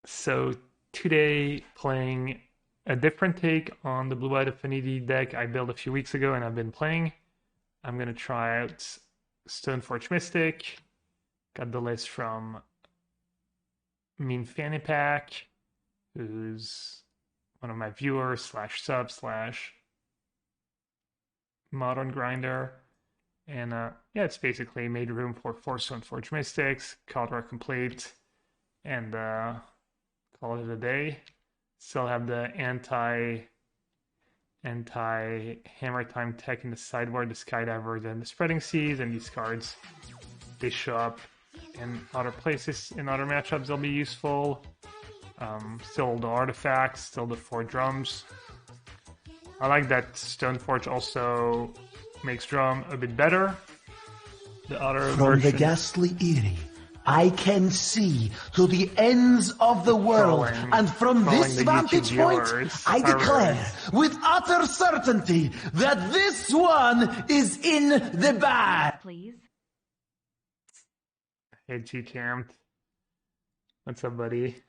So today playing a different take on the blue-white Affinity deck I built a few weeks ago and I've been playing. I'm gonna try out Stoneforge Mystic. Got the list from Mean Fanny Pack, who's one of my viewers slash sub slash modern grinder. And yeah, it's basically made room for 4 Stoneforge Mystics, card are complete, and call it a day. Still have the anti hammer time tech in the sideboard, the skydivers and the spreading seas, and these cards they show up in other places, in other matchups they'll be useful. Still the artifacts, still the 4 drums. I like that Stoneforge also makes drum a bit better. The other From version, the ghastly Eyrie, I can see to the ends of the world, and from this the vantage YouTube point, viewers I are declare with utter certainty that this one is in the bag. Please. Hey G-Camped. What's up, buddy?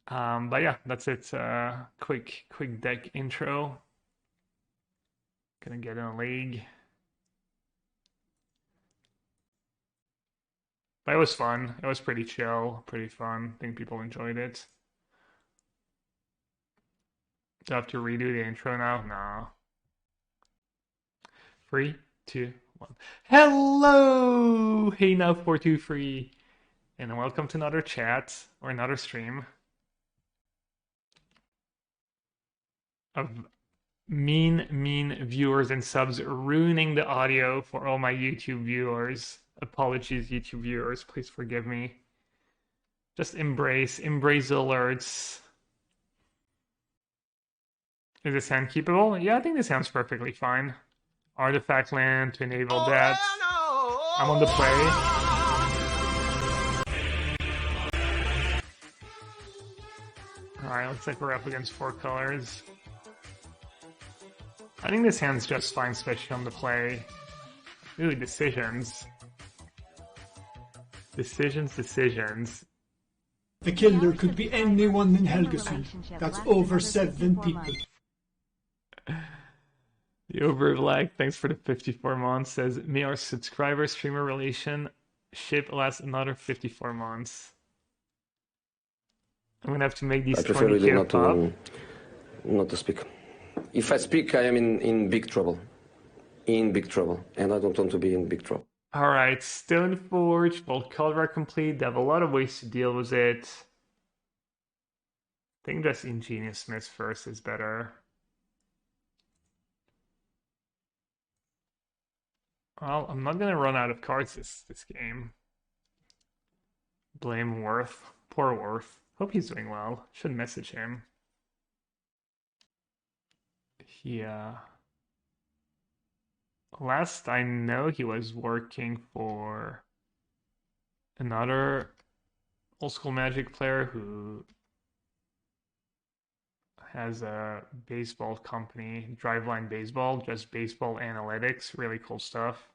But yeah, that's it. Quick deck intro. Gonna get in a league. But it was fun. It was pretty chill, pretty fun. I think people enjoyed it. Do I have to redo the intro now? No. 3, 2, 1. Hello! Hey now 423. And welcome to another chat or another stream of mean viewers and subs ruining the audio for all my YouTube viewers. Apologies, YouTube viewers. Please forgive me. Just embrace the alerts. Is this hand keepable? Yeah, I think this sounds perfectly fine. Artifact land to enable that. I'm on the play. Alright, looks like we're up against 4 colors. I think this hand's just fine, especially on the play. Ooh, decisions. Decisions. The killer could be anyone in Helgesul. That's over 7 people. The Overblack, thanks for the 54 months, says, may our subscriber-streamer relationship last another 54 months. I'm gonna have to make these 20k pop. Not to speak. If I speak, I am in big trouble. In big trouble. And I don't want to be in big trouble. Alright, Stoneforge, both color are complete. They have a lot of ways to deal with it. I think just Ingenious Smith first is better. Well, I'm not gonna run out of cards this game. Blame Worth. Poor Worth. Hope he's doing well. Should message him. Yeah. Last I know, he was working for another old school Magic player who has a baseball company, Driveline Baseball, just baseball analytics, really cool stuff.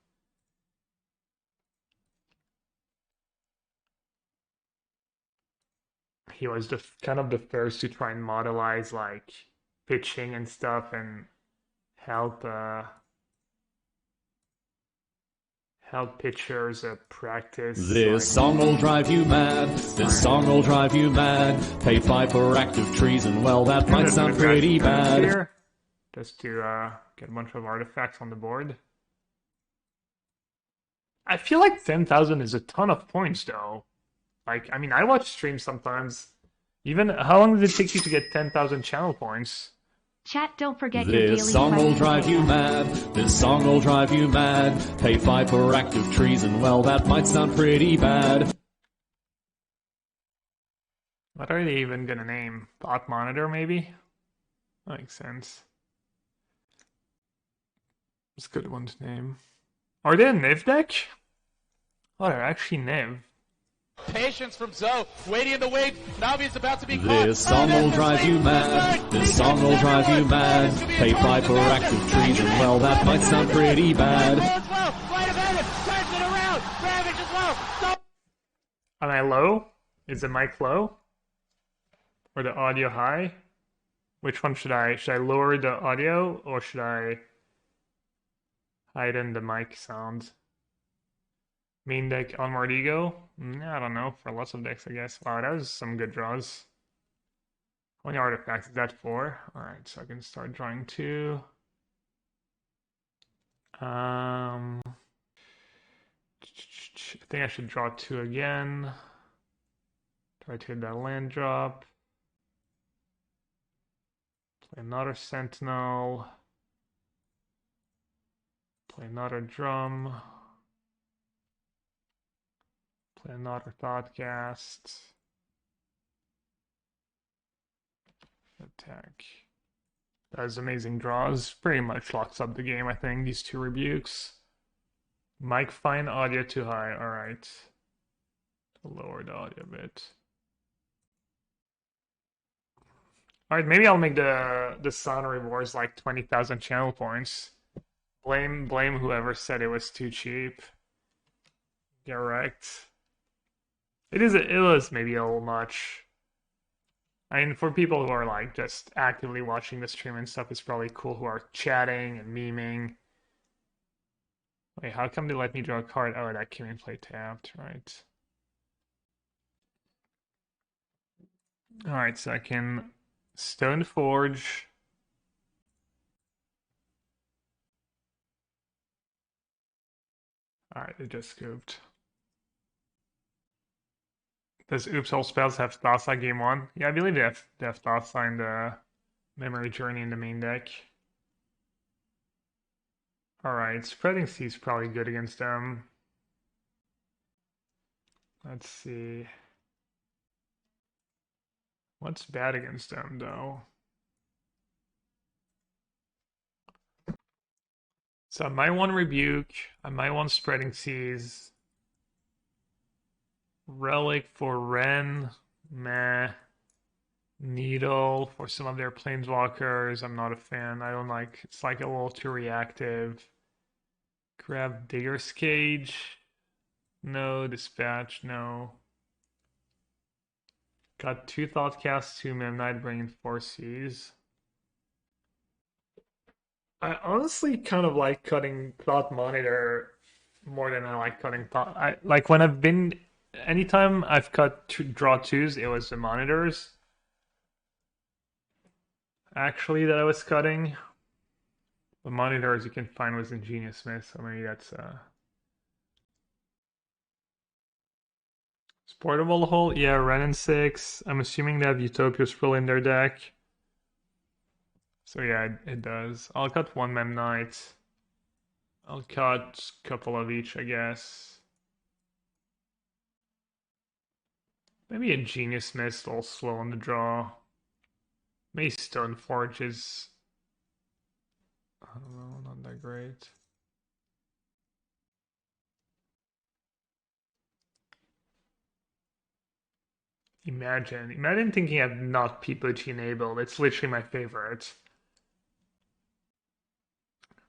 He was kind of the first to try and modelize like pitching and stuff and help pitchers practice. This song will drive you mad. This song will drive you mad. Pay 5 for active treason. Well, that might sound pretty bad. Here, just to get a bunch of artifacts on the board. I feel like 10,000 is a ton of points, though. Like, I mean, I watch streams sometimes. Even, how long does it take you to get 10,000 channel points? Chat, don't forget your daily This song will drive you mad. This song will drive you mad. Pay 5 for active treason. Well, that might sound pretty bad. What are they even gonna name? Bot Monitor, maybe? That makes sense. It's a good one to name. Are they a Niv deck? Oh, they're actually Niv. Patience from Zoe, waiting in the wings. Navi's about to be caught. This song will drive you mad. This song will drive you mad. Pay 5 for active treason. Well, that might sound pretty bad. Right of heaven, turns it around. Ravage as well. Am I low? Is the mic low? Or the audio high? Which one should I lower the audio or should I heighten the mic sound? Main deck on MTGO? I don't know, for lots of decks I guess. Wow, that was some good draws. How many artifacts is that for? Alright, so I can start drawing 2. I think I should draw 2 again. Try to hit that land drop. Play another sentinel. Play another drum. Play another thoughtcast. Attack. Those amazing draws. Pretty much locks up the game, I think, these 2 rebukes. Mic fine, audio too high. Alright. Lower the audio a bit. Alright, maybe I'll make the sound rewards like 20,000 channel points. Blame whoever said it was too cheap. Get wrecked. It was maybe a little much. I mean, for people who are like just actively watching the stream and stuff, it's probably cool who are chatting and memeing. Wait, how come they let me draw a card? Oh, that came in play tapped, right? Alright, so I can Stoneforge. Alright, it just scooped. Does Oops All Spells have Thassa game 1? Yeah, I believe they have Thassa in the Memory Journey in the main deck. Alright, Spreading Sea is probably good against them. Let's see. What's bad against them, though? So I might want Rebuke. I might want Spreading Seas. Relic for Ren. Meh. Needle for some of their planeswalkers. I'm not a fan. I don't like. It's like a little too reactive. Grab Digger's Cage. No. Dispatch. No. Got 2 Thoughtcasts, 2 Midnight, bringing 4 Seas. I honestly kind of like cutting Thought Monitor more than I like cutting Thought. Like when I've been, anytime I've cut draw 2s, it was the monitors. Actually, that I was cutting. The monitors you can find was Ingenious Smith, so maybe that's Portable Hole, yeah, Ren and 6. I'm assuming they have Utopia Sprawl in their deck. So yeah, it does. I'll cut 1 Mem Knight. I'll cut a couple of each, I guess. Maybe a Genius Mist, a little slow on the draw. Maybe Stoneforge is... I don't know, not that great. Imagine thinking I've not PPG enabled. It's literally my favorite.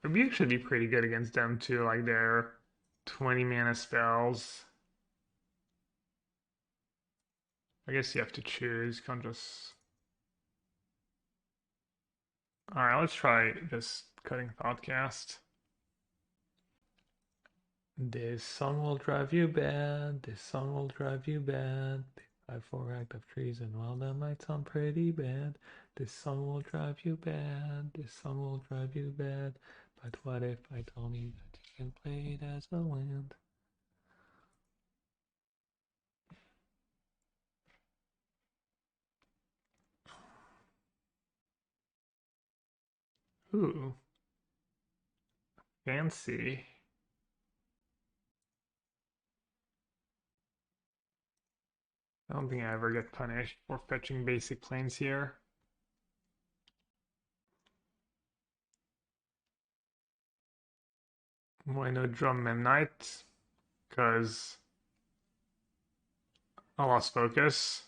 Rebuke should be pretty good against them too, like their 20 mana spells. I guess you have to choose, you can't just... Alright, let's try just cutting Thoughtcast. This song will drive you bad, this song will drive you bad. 5-4 active trees and well that might sound pretty bad. This song will drive you bad, this song will drive you bad. But what if I told you that you can play it as a land? Ooh. Fancy. I don't think I ever get punished for fetching basic planes here. Why no drum Mem Knight? Because I lost focus.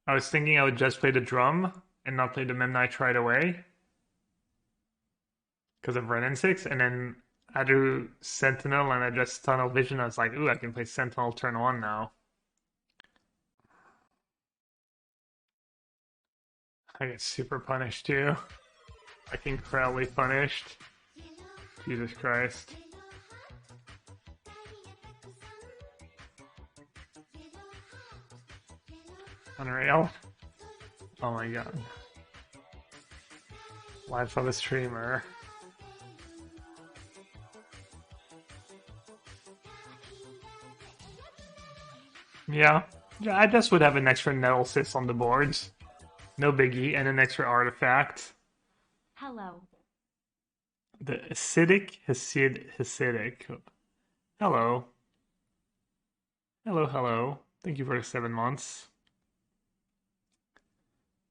I was thinking I would just play the drum and not play the Mem Knight right away. Because of Ren and 6, and then I drew Sentinel and I just Tunnel Vision. I was like, ooh, I can play Sentinel turn 1 now. I get super punished too. Like incredibly punished. Jesus Christ. Unreal. Oh my god. Life of a streamer. Yeah. Yeah, I just would have an extra Nettlesis on the boards. No biggie, and an extra artifact. Hello. The Hasidic. Hello. Hello, hello. Thank you for the 7 months.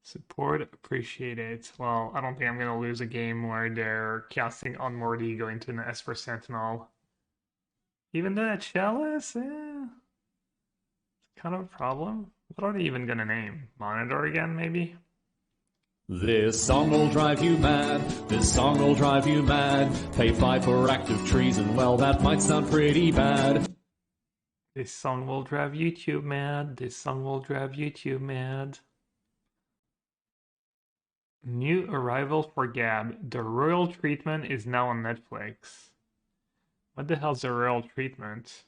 Support, appreciate it. Well, I don't think I'm gonna lose a game where they're casting Unmoored Ego into an Esper Sentinel. Even though that Chalice, kind of a problem. What are they even gonna name? Monitor again, maybe? This song will drive you mad, this song will drive you mad. Pay 5 for active treason, well that might sound pretty bad. This song will drive YouTube mad, this song will drive YouTube mad. New arrival for Gab. The royal treatment is now on Netflix. What the hell's the royal treatment?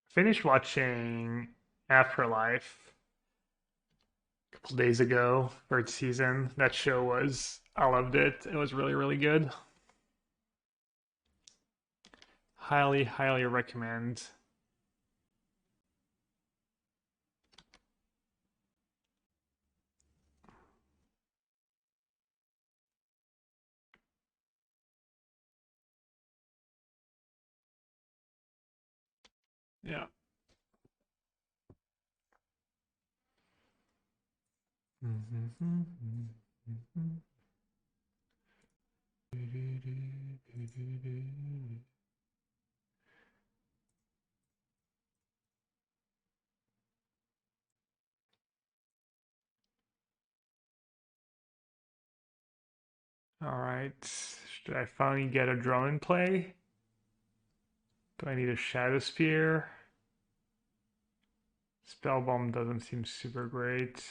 Finished watching Afterlife a couple days ago, 3rd season. That show was, I loved it. It was really, really good. Highly, highly recommend. Yeah. Alright. Should I finally get a drone in play? Do I need a Shadow Spear? Spellbomb doesn't seem super great.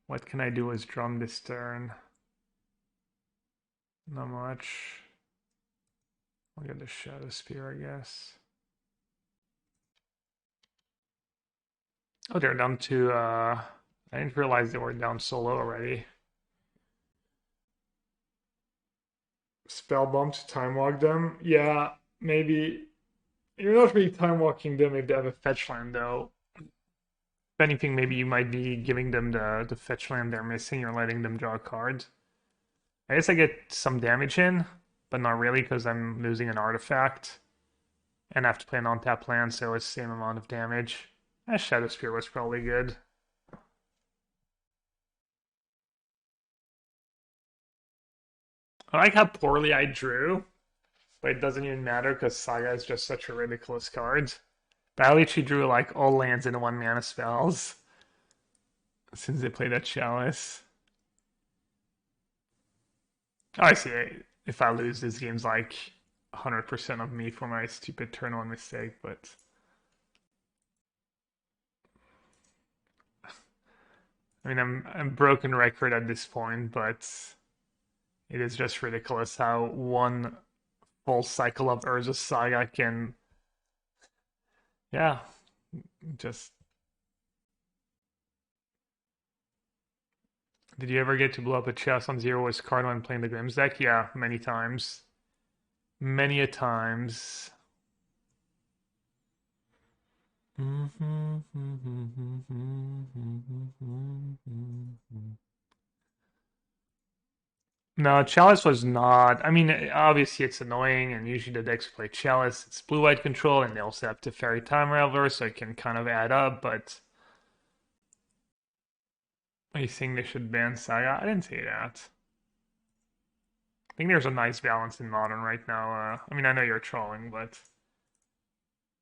What can I do as drum this turn? Not much. I'll get the Shadow Spear, I guess. Oh, they're down to, I didn't realize they were down so low already. Spellbomb to time walk them? Yeah, maybe. You're not really time walking them if they have a fetch land, though. If anything, maybe you might be giving them the fetch land they're missing. You're letting them draw a card. I guess I get some damage in, but not really because I'm losing an artifact. And I have to play an on-tap land, so it's the same amount of damage. Shadow Spear was probably good. I like how poorly I drew, but it doesn't even matter because Saga is just such a ridiculous card. But I literally drew like all lands into 1-mana spells since they played that Chalice. Obviously, if I lose, this game's like 100% of me for my stupid turn 1 mistake, but I mean, I'm broken record at this point, but it is just ridiculous how one full cycle of Urza Saga can, yeah, just. Did you ever get to blow up a chest on 0-West card when playing the Grimm's deck? Yeah, many times. Many a times. No, Chalice was not. I mean, obviously it's annoying, and usually the decks play Chalice. It's blue-white control, and they also have Teferi Time Raveler, so it can kind of add up, but. Are you saying they should ban Saga? I didn't say that. I think there's a nice balance in Modern right now. I mean, I know you're trolling, but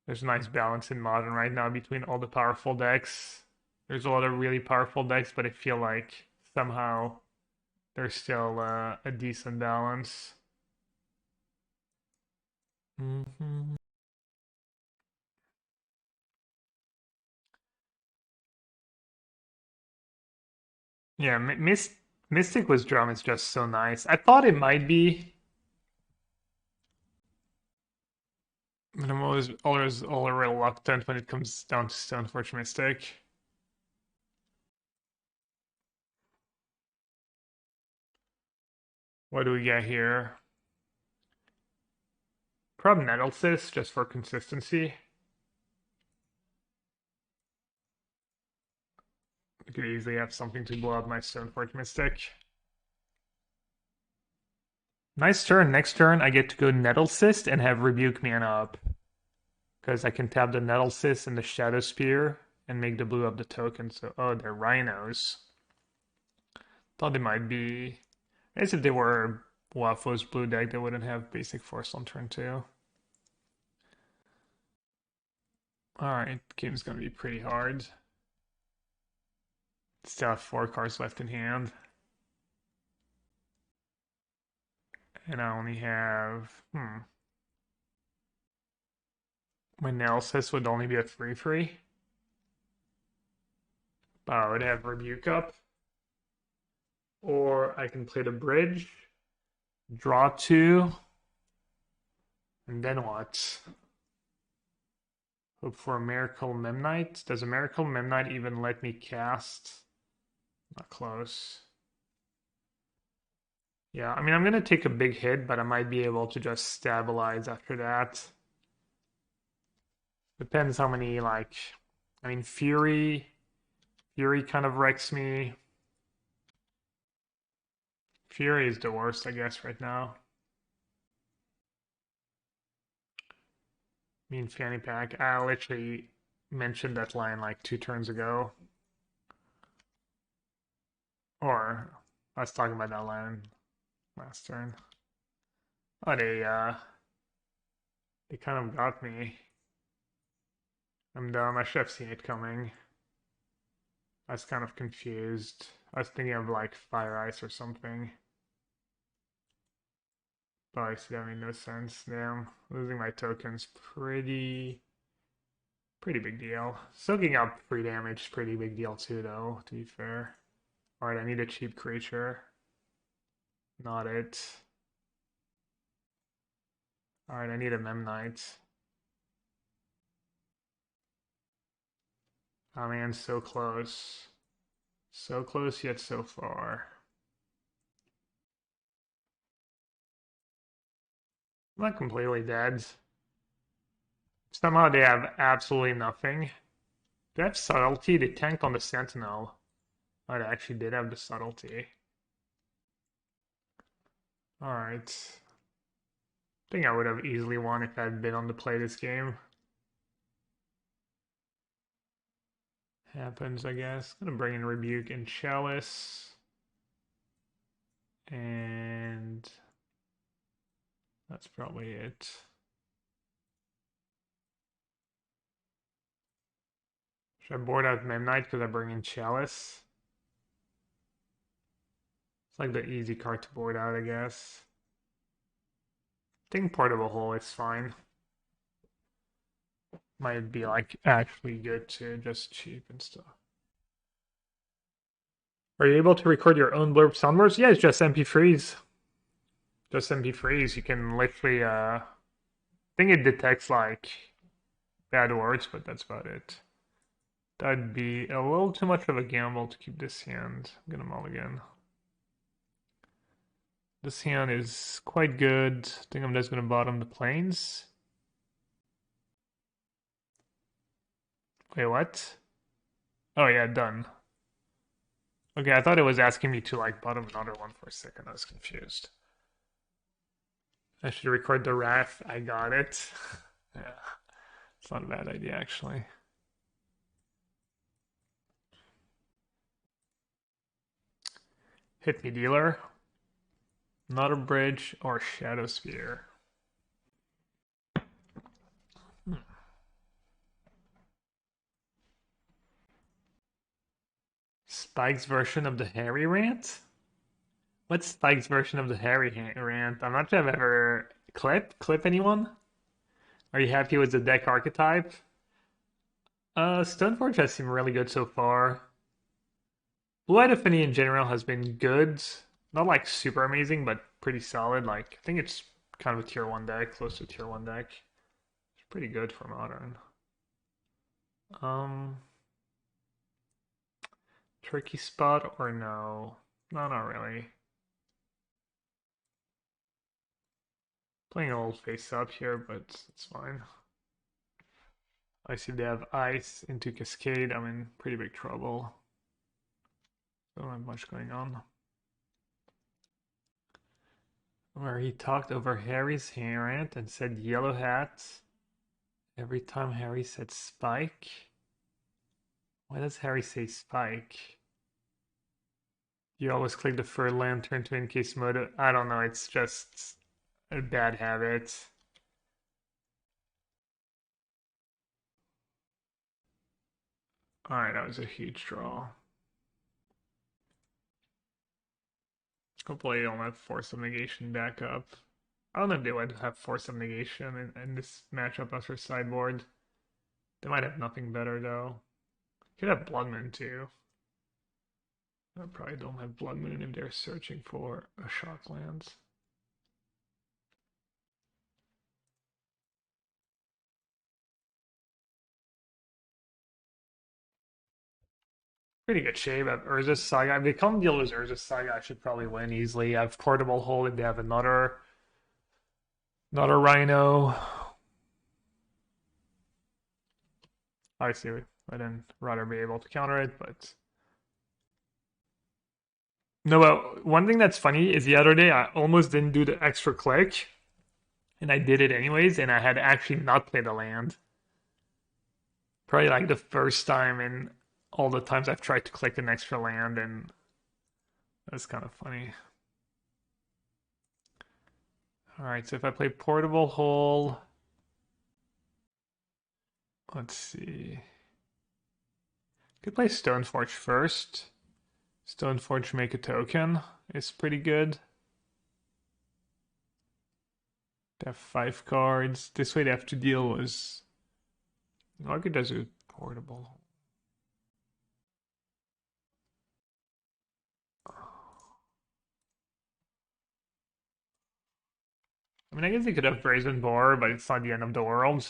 there's a nice balance in Modern right now between all the powerful decks. There's a lot of really powerful decks, but I feel like somehow there's still a decent balance. Mm-hmm. Yeah, Mystic Withdrawn is just so nice. I thought it might be, but I'm always reluctant when it comes down to Stoneforge Mystic. What do we get here? Probably Nettlesis, just for consistency. I could easily have something to blow up my Stoneforge Mystic. Nice turn. Next turn, I get to go Nettlecyst and have Rebuke mana up. Because I can tap the Nettlecyst and the Shadow Spear and make the blue up the token. So, oh, they're Rhinos. Thought they might be... I guess if they were Wafo's blue deck, they wouldn't have basic force on turn 2. Alright, game's gonna be pretty hard. Still have 4 cards left in hand. And I only have... My Nettlecyst would only be a 3/3. But I would have Rebuke up. Or I can play the bridge, draw 2, and then what? Hope for a Miracle Memnite. Does a Miracle Memnite even let me cast? Not close. Yeah, I mean, I'm going to take a big hit, but I might be able to just stabilize after that. Depends how many, like... I mean, Fury kind of wrecks me. Fury is the worst, I guess, right now. I mean, Fanny Pack. I literally mentioned that line like 2 turns ago. Or I was talking about that line last turn. Oh, they kind of got me. I'm dumb. I should have seen it coming. I was kind of confused. I was thinking of like Fire Ice or something. But obviously that made no sense. Damn, losing my tokens pretty big deal. Soaking up free damage is pretty big deal too, though, to be fair. Alright, I need a cheap creature. Not it. Alright, I need a Memnite. Oh man, so close. So close yet so far. I'm not completely dead. Somehow they have absolutely nothing. They have subtlety, they tanked on the Sentinel. Oh, they actually did have the subtlety. Alright. I think I would have easily won if I had been on to play this game. Happens, I guess. Gonna bring in Rebuke and Chalice. And that's probably it. Should I board out Memnite because I bring in Chalice? It's like the easy card to board out, I guess. I think Portable Hole is fine. Might be like actually good too, just cheap and stuff. Are you able to record your own blurb soundboards? Yeah, it's just MP3s. Just MP3s. You can literally, I think it detects like bad words, but that's about it. That'd be a little too much of a gamble to keep this hand. I'm gonna mulligan. This hand is quite good. I think I'm just gonna bottom the plains. Wait, what? Oh yeah, done. Okay, I thought it was asking me to like bottom another one for a second. I was confused. I should record the Wrath. I got it. Yeah, it's not a bad idea actually. Hit me, dealer. Not a bridge or Shadow Spear. Spike's version of the Harry rant? What's Spike's version of the Harry rant? I'm not sure I've ever clip anyone. Are you happy with the deck archetype? Stoneforge has seemed really good so far. Blue-White Affinity in general has been good. Not like super amazing, but pretty solid. Like, I think it's kind of a tier 1 deck, close to tier 1 deck. It's pretty good for modern. Tricky spot or no? No, not really. Playing a little face up here, but it's fine. I see they have ice into Cascade. I'm in pretty big trouble. Don't have much going on. Where he talked over Harry's rant and said yellowhat every time Harry said spike. Why does Harry say spike? You always click the third lantern to incase mode. I don't know, it's just a bad habit. Alright, that was a huge draw. Hopefully they don't have Force of Negation back up. I don't know if they would have Force of Negation in this matchup after sideboard. They might have nothing better though. Could have Blood Moon too. I probably don't have Blood Moon if they're searching for a shock lands. Pretty good shape. I have Urza's Saga. If they come deal with Urza's Saga, I should probably win easily. I have Portable Hold if they have another Rhino. Obviously, I didn't rather be able to counter it, but no. But one thing that's funny is the other day I almost didn't do the extra click, and I did it anyways, and I had actually not played a land. Probably like the first time in all the times I've tried to click an extra land, and that's kind of funny. Alright, so if I play Portable Hole, let's see. Could play Stoneforge first. Stoneforge make a token is pretty good. They have 5 cards. This way they have to deal with... I could just do Portable. I mean, I guess they could have Brazen Boar, but it's not the end of the world.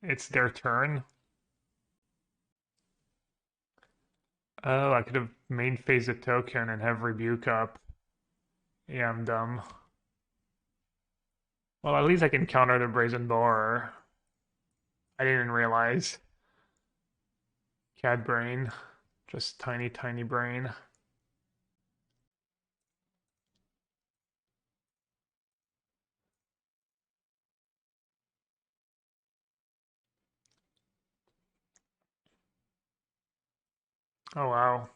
It's their turn. Oh, I could have main phase a token and have Rebuke up. Yeah, I'm dumb. Well, at least I can counter the Brazen Boar. I didn't realize. Cat brain. Just tiny, tiny brain. Oh, wow.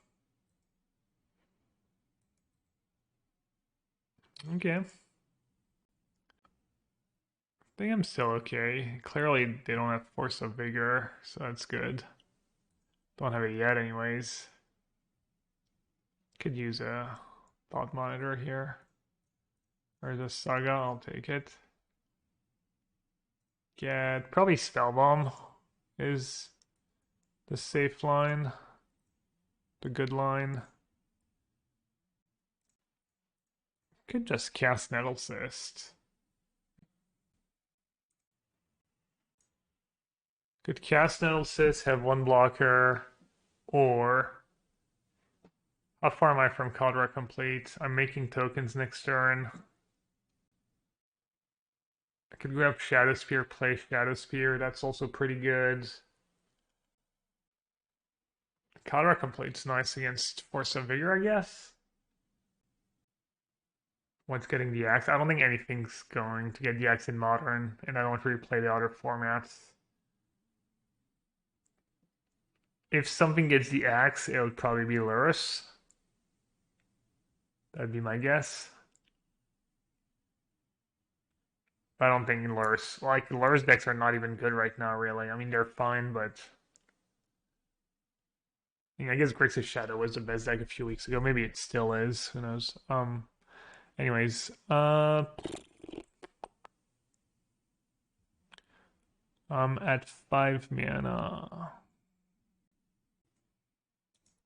Okay. I think I'm still okay. Clearly, they don't have Force of Vigor, so that's good. Don't have it yet anyways. Could use a Thought Monitor here. Or the Saga, I'll take it. Yeah, probably Spellbomb is the safe line. The good line. Could just cast Nettle Cyst. Could cast Nettle Cyst, have 1 blocker, or... How far am I from Caldera Complete? I'm making tokens next turn. I could grab Shadow Spear, play Shadow Spear. That's also pretty good. Caldera Complete's nice against Force of Vigor, I guess. Once getting the axe. I don't think anything's going to get the axe in Modern, and I don't replay the other formats. If something gets the axe, it would probably be Lurrus. That'd be my guess. But I don't think Lurrus... Like, Lurrus decks are not even good right now, really. I mean, they're fine, but... I guess Grixis Shadow was the best deck a few weeks ago. Maybe it still is. Who knows? Anyways, At 5 mana.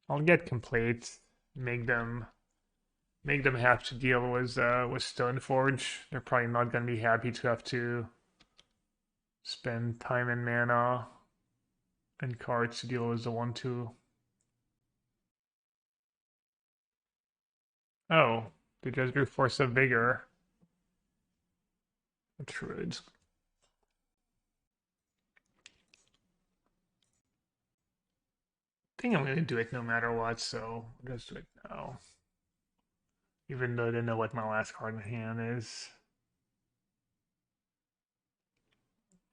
I'll get complete. Make them have to deal with Stoneforge. They're probably not gonna be happy to have to spend time and mana and cards to deal with the 1/2. Oh, they just drew Force of Vigor. That's rude. I think I'm gonna do it no matter what, so I'll just do it now. Even though I didn't know what my last card in hand is.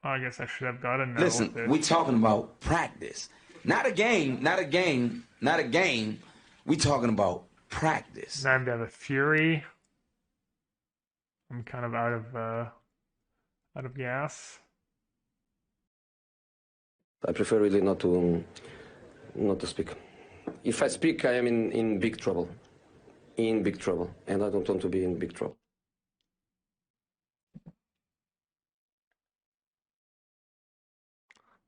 Oh, I guess I should have gotten no. Listen, we talking about practice. Not a game, not a game, not a game. We talking about practice. Now I'm gonna have a Fury. I'm kind of out of gas. I prefer really not to speak. If I speak, I am in big trouble. In big trouble. And I don't want to be in big trouble.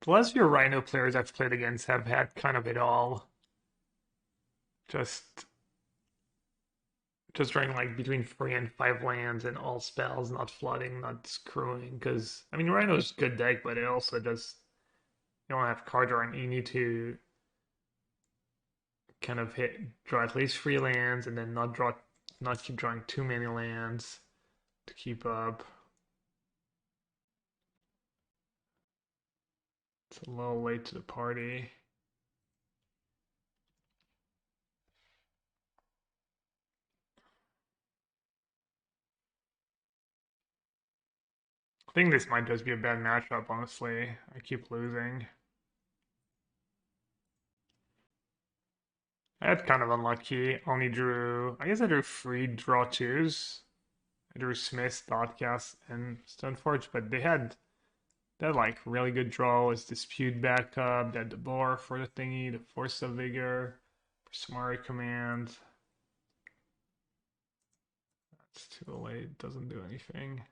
The last few Rhino players I've played against have had kind of it all. Just drawing like between 3 and 5 lands and all spells, not flooding, not screwing. Because, I mean, Rhino's a good deck, but it also just, you don't have card drawing. You need to kind of draw at least 3 lands and then not keep drawing too many lands to keep up. It's a little late to the party. I think this might just be a bad matchup, honestly. I keep losing. I had kind of unlucky. I guess I drew 3 draw 2s. I drew Smith, Thoughtcast, and Stoneforge, but they had like really good draws. Dispute backup, they had the Boar for the thingy, the Force of Vigor, Smart Command. That's too late, doesn't do anything.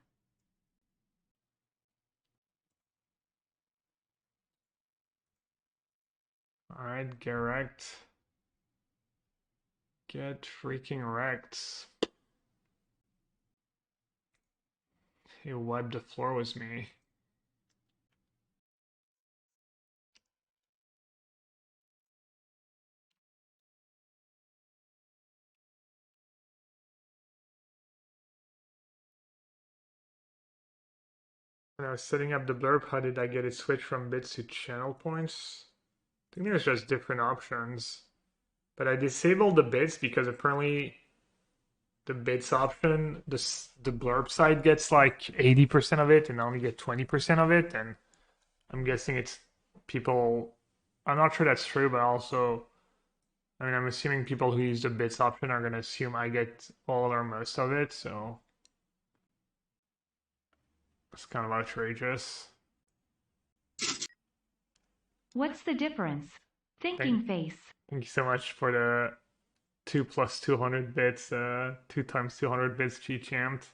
Alright, get wrecked. Get freaking wrecked. He wiped the floor with me. When I was setting up the blurb, how did I get it switched from bits to channel points? I think there's just different options. But I disabled the bits because apparently the bits option, the blurb side gets like 80% of it and I only get 20% of it. And I'm guessing it's people, I'm not sure that's true, but also, I mean, I'm assuming people who use the bits option are going to assume I get all or most of it, so it's kind of outrageous. What's the difference? Thinking face. Thank you so much for the 2 + 200 bits, 2 × 200 bits G-champed.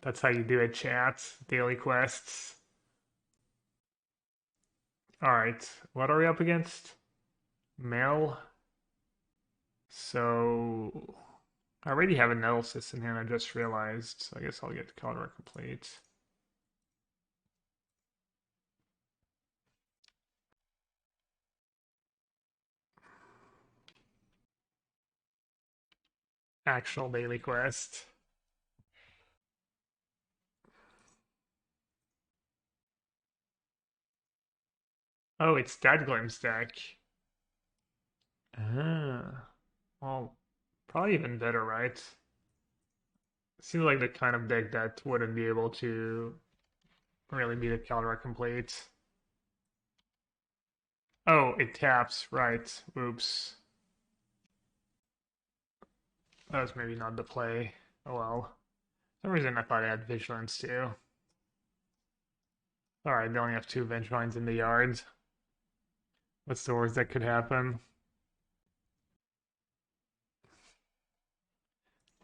That's how you do it, chat. Daily quests. Alright, what are we up against? Mel. So, I already have analysis in hand, I just realized. So I guess I'll get color complete. Actual daily quest. Oh, it's that Glimpse deck. Well, probably even better, right? Seems like the kind of deck that wouldn't be able to really beat a Caldera complete. Oh, it taps, right. Oops. That was maybe not the play. Oh well. For some reason I thought I had Vigilance too. Alright, they only have 2 Vengevines in the yard. What's the worst that could happen?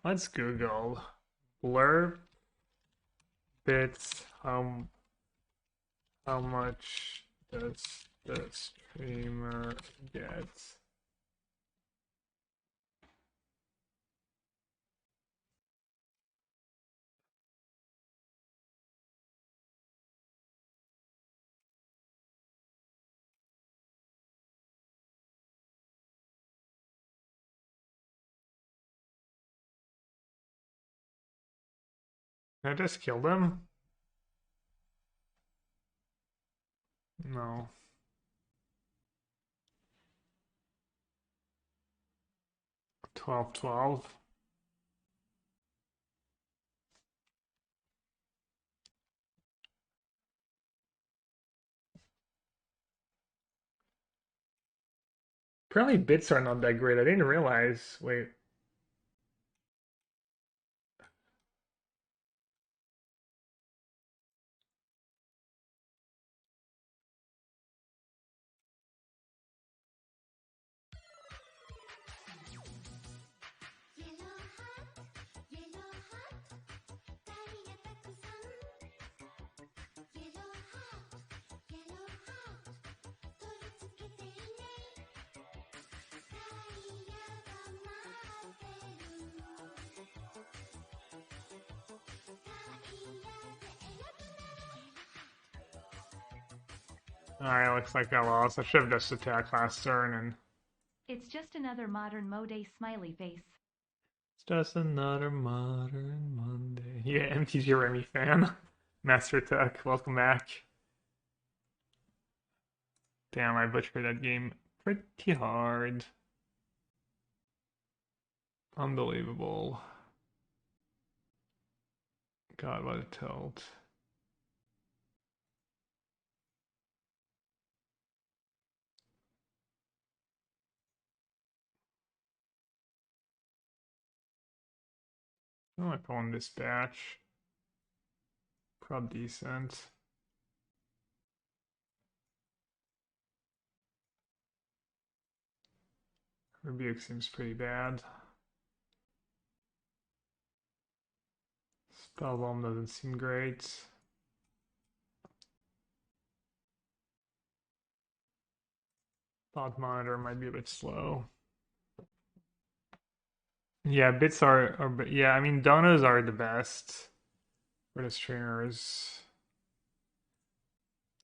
Let's Google blurb bits How much does the streamer get? Can I just kill them? No. $12.12. Apparently bits are not that great. I didn't realize. Wait. Alright, looks like I lost. I should have just attacked last turn and... It's just another modern Mo-Day smiley face. It's just another modern Monday. Yeah, MTGO Remy fan. Master Tech, welcome back. Damn, I butchered that game pretty hard. Unbelievable. God, what a tilt. Oh, I pull in Dispatch. Prob decent. Rebuke seems pretty bad. Spellbomb doesn't seem great. Thought Monitor might be a bit slow. Yeah, bits are yeah, I mean donos are the best for the streamers.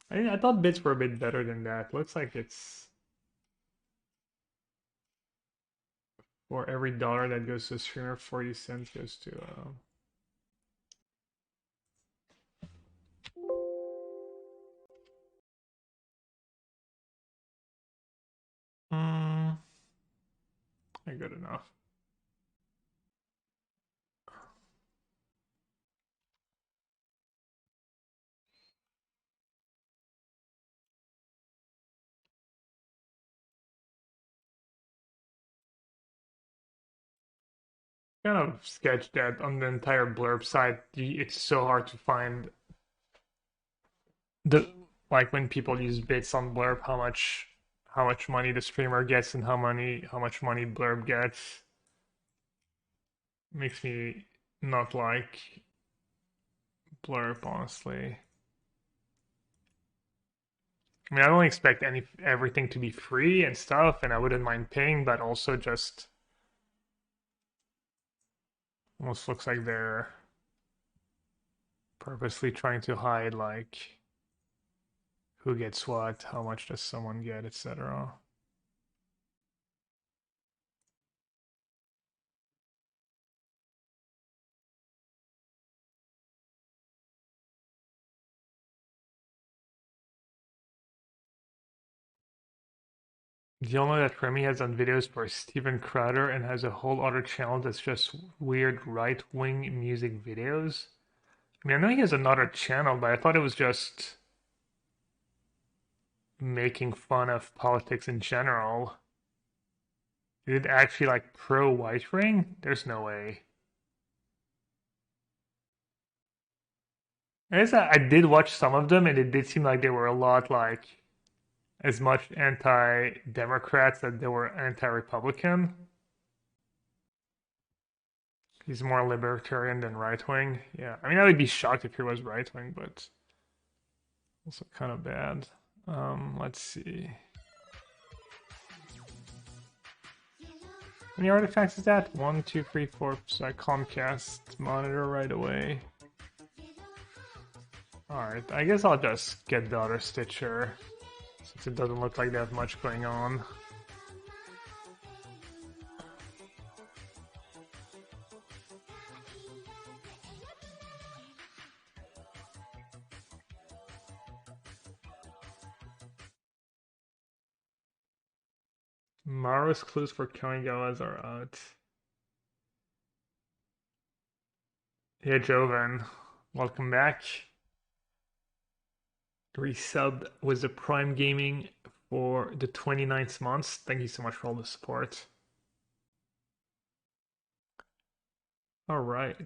I thought bits were a bit better than that. Looks like it's for every dollar that goes to a streamer, 40 cents goes to good enough. Kind of sketch that on the entire blurb side, it's so hard to find the like when people use bits on blurb how much money the streamer gets and how much money blurb gets. Makes me not like blurb, honestly. I mean, I don't expect everything to be free and stuff, and I wouldn't mind paying, but also just almost looks like they're purposely trying to hide like who gets what, how much does someone get, etc. Do you all know that Remy has done videos for Steven Crowder and has a whole other channel that's just weird right-wing music videos? I mean, I know he has another channel, but I thought it was just making fun of politics in general. Is it actually like pro-white ring? There's no way. I guess I did watch some of them, and it did seem like they were a lot like as much anti-Democrats as they were anti-Republican. He's more libertarian than right-wing. Yeah, I mean, I would be shocked if he was right-wing, but Also kind of bad. Let's see. How many artifacts is that? 1, 2, 3, 4. So I Comcast monitor right away. Alright, I guess I'll just get the other Stitcher, since it doesn't look like they have much going on. Maro's clues for Kamigawas are out. Yeah, Joven, welcome back. Resub was the Prime Gaming for the 29th month. Thank you so much for all the support. Alright.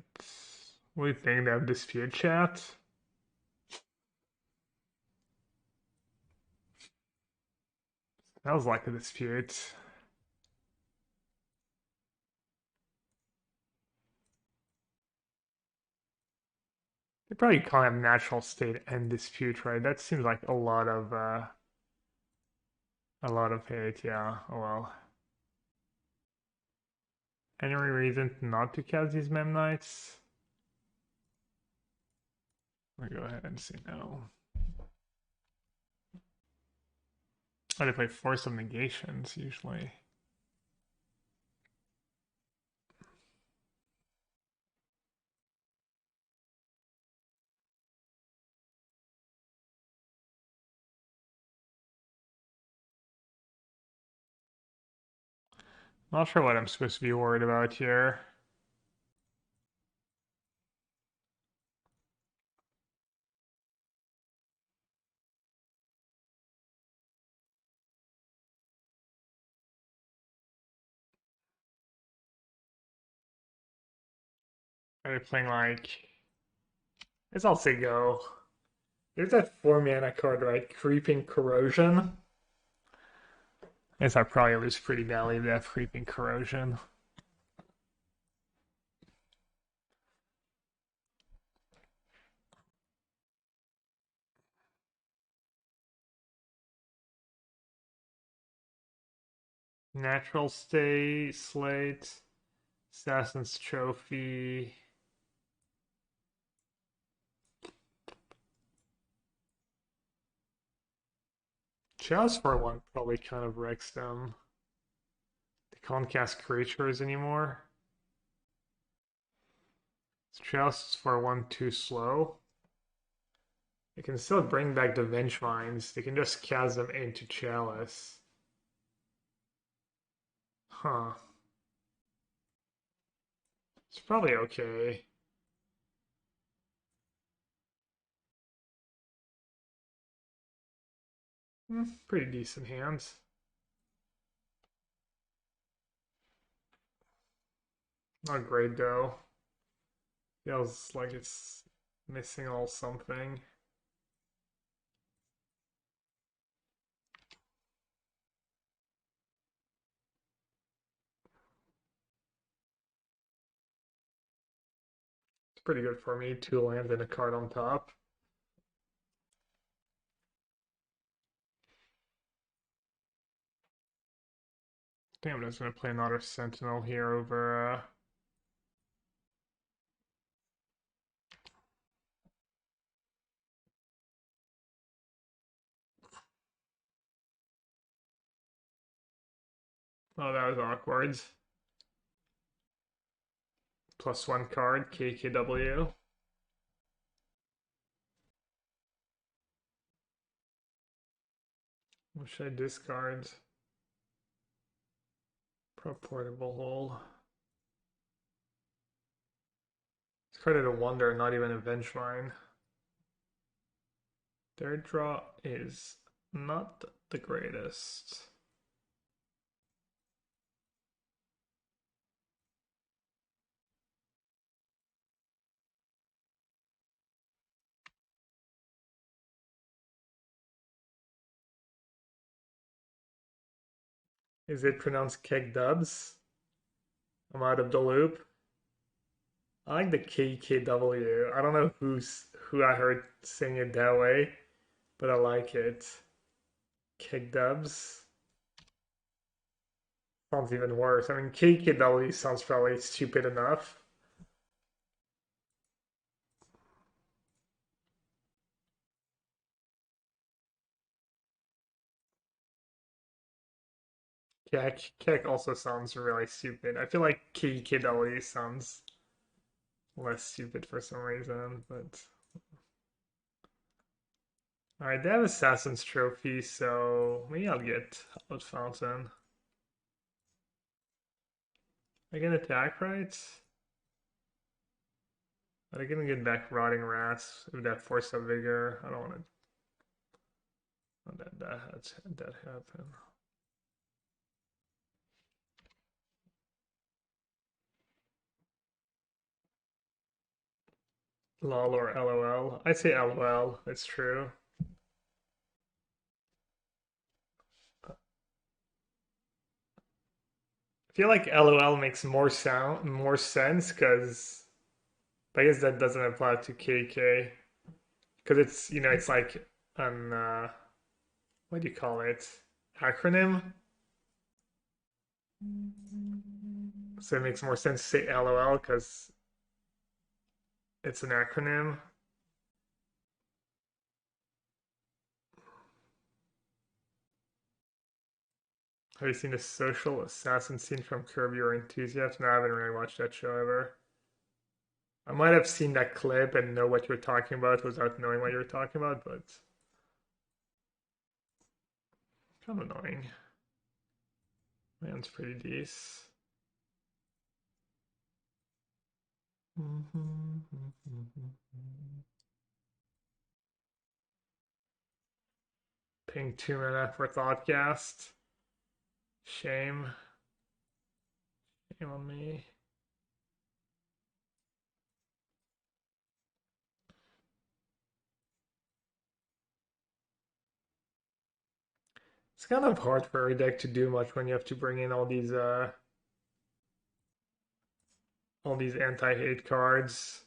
What do you think? They have dispute chat? Sounds like a dispute. They probably can't have natural state and dispute, right? That seems like a lot of hate, yeah. Oh well. Any reason not to cast these Memnites? I'm gonna go ahead and say no. Oh, they play Force of Negations usually. Not sure what I'm supposed to be worried about here. Are they playing like... I guess I'll say go. There's that 4-mana card, right? Creeping Corrosion. I guess I probably lose pretty badly if they have Creeping Corrosion. Natural Stay, Slate, Assassin's Trophy. Just for one probably kind of wrecks them. They can't cast creatures anymore. Just for 1 too slow. They can still bring back the Vengevines. They can just cast them into Chalice. Huh. It's probably okay. Pretty decent hands. Not great though. Feels like it's missing all something. It's pretty good for me. 2 lands and a card on top. I think I'm just gonna play another Sentinel here over Oh, that was awkward. +1 card, KKW. What should I discard? Portable Hole. It's carded a Wonder, not even a Vengevine. Their draw is not the greatest. Is it pronounced Keg Dubs? I'm out of the loop. I like the KKW. I don't know who I heard saying it that way. but I like it. Kick dubs. Sounds even worse. I mean, KKW sounds probably stupid enough. Kek also sounds really stupid. I feel like KKW sounds less stupid for some reason, but... Alright, they have Assassin's Trophy, so maybe I'll get Hallowed Fountain. I can attack, right? But I can get back Rotting Rats with that Force of Vigor. I don't want to let that happen. LOL or LOL? I'd say LOL, it's true. I feel like LOL makes more sense because I guess that doesn't apply to KK. Because it's, you know, it's like an what do you call it? Acronym? So it makes more sense to say LOL because it's an acronym. Have you seen the social assassin scene from Curb Your Enthusiasm? No, I haven't really watched that show ever. I might have seen that clip and know what you're talking about without knowing what you're talking about, but kind of annoying. Man's pretty decent. Paying 2 mana for Thoughtcast. Shame. Shame on me. It's kind of hard for a deck to do much when you have to bring in all these anti-hate cards.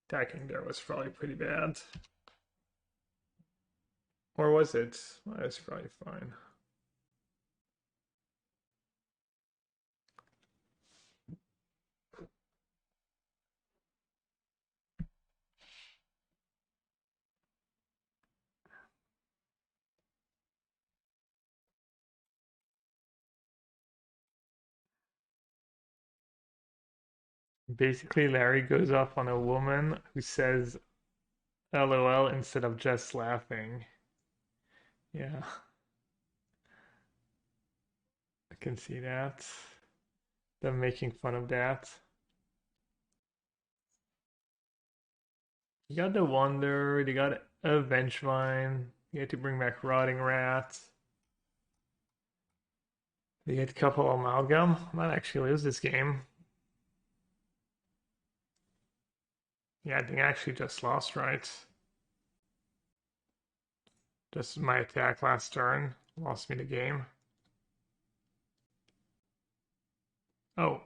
Attacking there was probably pretty bad. Or was it? Well, it's probably fine. Basically, Larry goes off on a woman who says LOL instead of just laughing. Yeah. I can see that. Them making fun of that. You got the Wonder, you got a Vengevine, you had to bring back Rotting Rat. You get a couple Amalgam. Might actually lose this game. Yeah, I think I actually just lost, right? Just my attack last turn lost me the game. Oh.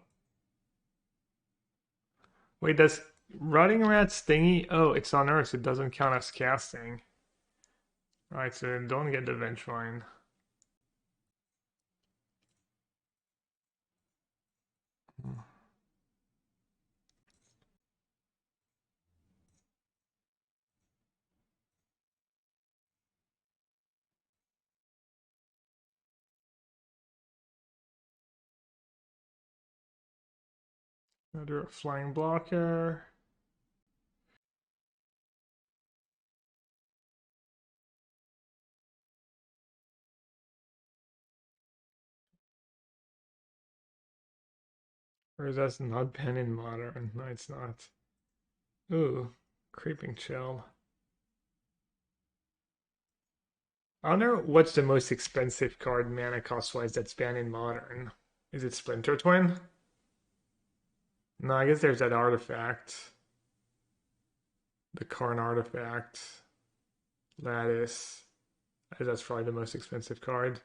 Wait, does Rotting Rat Stingy? Oh, it's on Earth. It doesn't count as casting. Right, so don't get the Vengevine. Another flying blocker. Or is that not banned in Modern? No, it's not. Ooh, Creeping Chill. I wonder what's the most expensive card mana cost-wise that's banned in Modern. Is it Splinter Twin? No, I guess there's that artifact. The Karn artifact. Lattice. That's probably the most expensive card.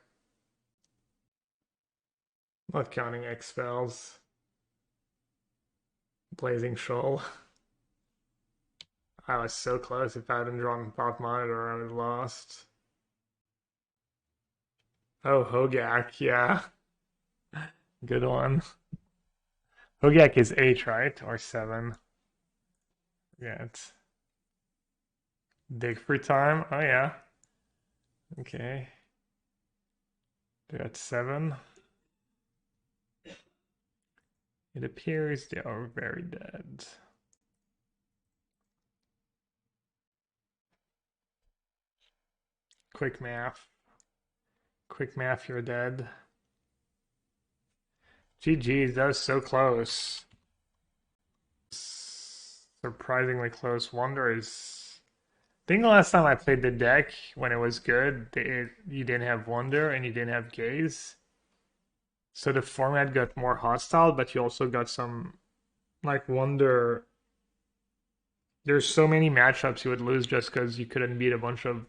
Not counting X spells. Blazing Shoal. I was so close. If I hadn't drawn Pop Monitor, I would have lost. Oh, Hogak, yeah. Good one. Hogak is 8, right? Or 7? Yeah, it's dig for time. Oh, yeah. Okay. They're at 7. It appears they are very dead. Quick math. Quick math, you're dead. GG's, that was so close. Surprisingly close. Wonder is... I think the last time I played the deck, when it was good, you didn't have Wonder and you didn't have Gaze. So the format got more hostile, but you also got some, like, Wonder. There's so many matchups you would lose just because you couldn't beat a bunch of,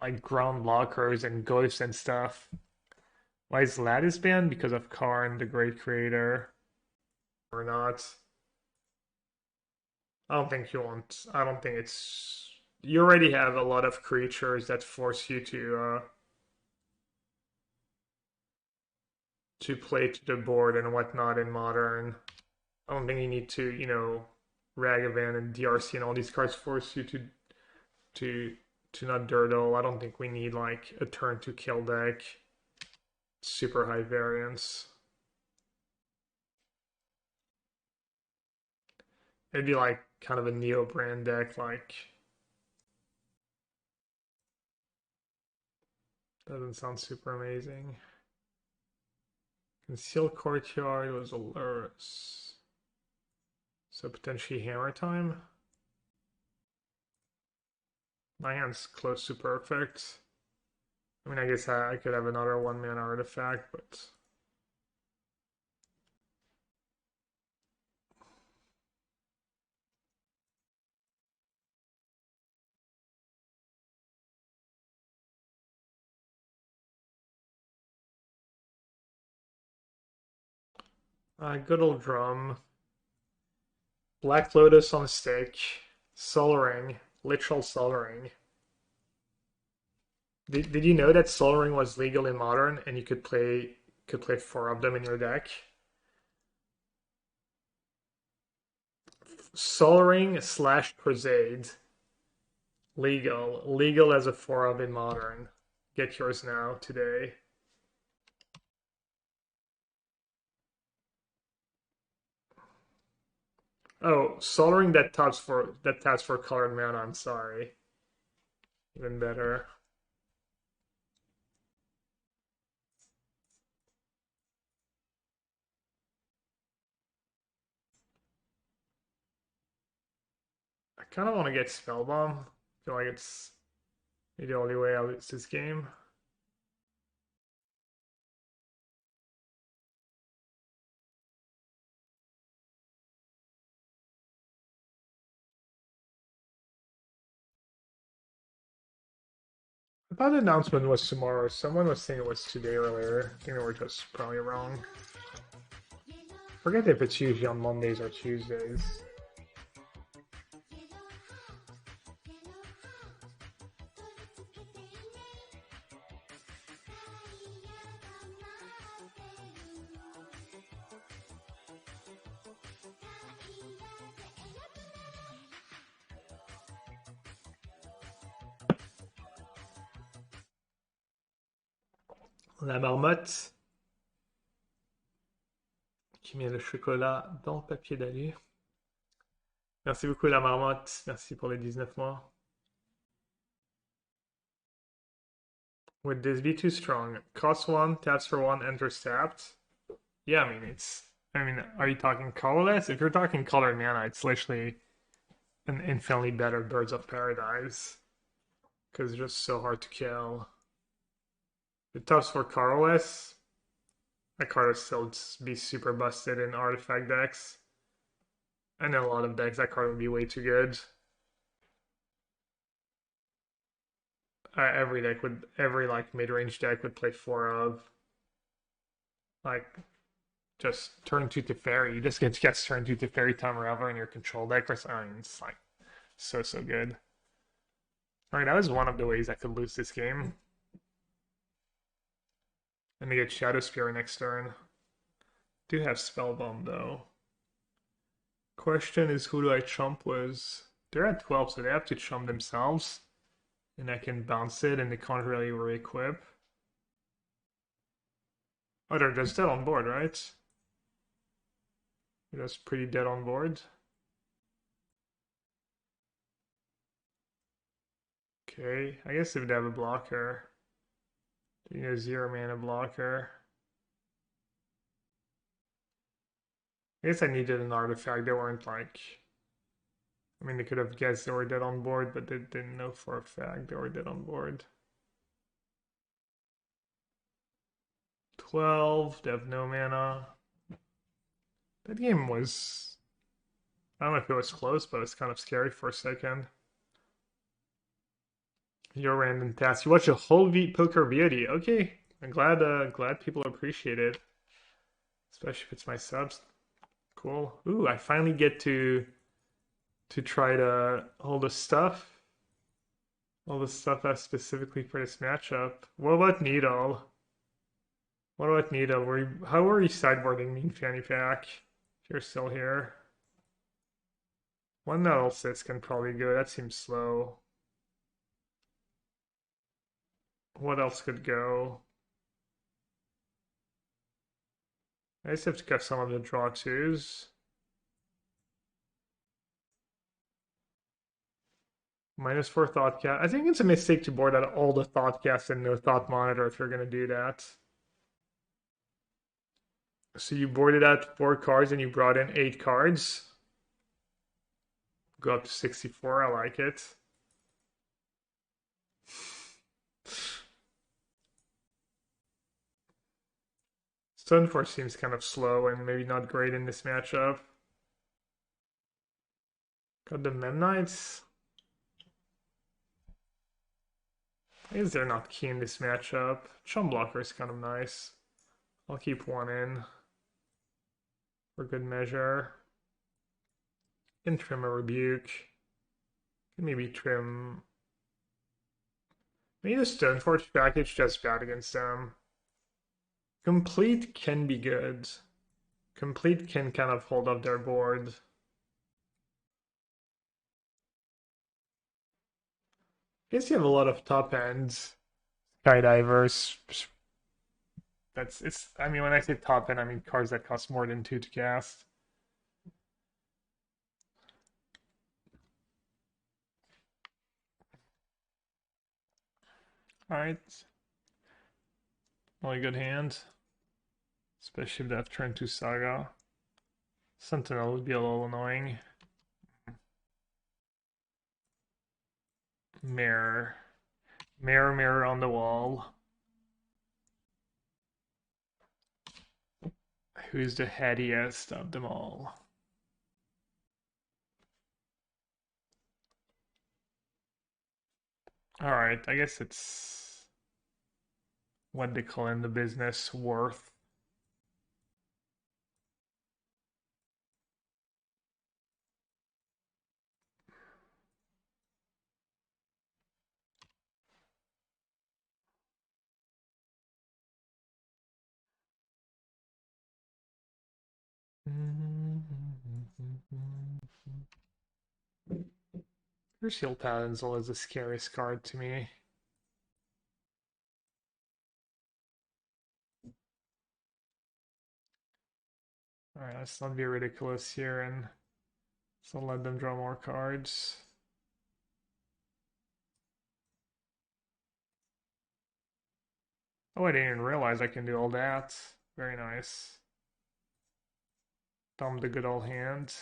like, ground blockers and ghosts and stuff. Why is Lattice banned? Because of Karn, the great creator. Or not. I don't think you want. I don't think it's. You already have a lot of creatures that force you to play to the board and whatnot in Modern. I don't think you need to, Ragavan and DRC and all these cards force you to not dirtle. I don't think we need like a turn to kill deck. Super high variance. It'd be like kind of a Neo brand deck, like. Doesn't sound super amazing. Concealed Courtyard was Alurus. So potentially Hammer Time. My hand's close to perfect. I mean, I guess I could have another 1-mana artifact, but... good old drum. Black Lotus on a stick. Soul Ring. Literal Soul Ring. Did you know that Soul Ring was legal in Modern and you could play 4 of them in your deck? Soul Ring / Crusade. Legal as a 4 of in Modern. Get yours now today. Oh, Soul Ring that taps for colored mana, I'm sorry. Even better. I kind of want to get Spellbomb. I feel like it's the only way I'll lose this game. I thought the announcement was tomorrow. Someone was saying it was today earlier. I think they were just probably wrong. Forget if it's usually on Mondays or Tuesdays. La marmotte qui met le chocolat dans le papier d'alu. Merci beaucoup la marmotte. Merci pour les 19 mois. Would this be too strong? Cost 1, taps for 1, enters tapped. Yeah, I mean, are you talking colorless? If you're talking colored mana, it's literally an infinitely better Birds of Paradise. Because it's just so hard to kill. The taps for colorless, that card would still be super busted in artifact decks. And in a lot of decks, that card would be way too good. Every like mid-range deck would play 4 of. Like, just turn 2 Teferi. You just gets turn 2 Teferi time Raveler in your control deck. I mean, it's like so good. Alright, that was one of the ways I could lose this game. And they get Shadow Spear next turn. Do have Spellbomb though. Question is, who do I chump with? They're at 12, so they have to chump themselves. And I can bounce it, and they can't really re-equip. Oh, they're just dead on board, right? They're just pretty dead on board. Okay, I guess if they have a blocker. They need a 0 mana blocker. I guess I needed an artifact. They weren't like... I mean, they could have guessed they were dead on board, but they didn't know for a fact they were dead on board. 12, they have no mana. That game was... I don't know if it was close, but it's kind of scary for a second. Your random task. You watch a whole poker video. Okay, I'm glad people appreciate it, especially if it's my subs. Cool. Ooh, I finally get to try to all the stuff that's specifically for this matchup. What about Needle? What about Needle? How are you sideboarding me, Fanny Pack? If you're still here, one Nettle Sits can probably go. That seems slow. What else could go? I just have to get some of the draw twos. -4 Thoughtcast. I think it's a mistake to board out all the Thoughtcast and no Thought Monitor if you're going to do that. So you boarded out 4 cards and you brought in 8 cards. Go up to 64. I like it. Stoneforge seems kind of slow and maybe not great in this matchup. Got the Memnites. I guess they're not key in this matchup. Chum Blocker is kind of nice. I'll keep one in for good measure. Can trim a Rebuke. Can maybe trim... Maybe the Stoneforge package just bad against them. Complete can be good. Complete can kind of hold up their board. I guess you have a lot of top end skydivers. I mean, when I say top end, I mean cards that cost more than 2 to cast. Alright. Really good hand. Especially if that turn 2 Saga. Sentinel would be a little annoying. Mirror. Mirror on the wall. Who's the headiest of them all? Alright, I guess it's what they call in the business worth. Crucial Paladin's always the scariest card to me. Alright, let's not be ridiculous here and so let them draw more cards. Oh, I didn't even realize I can do all that. Very nice. Thumb the good old hand.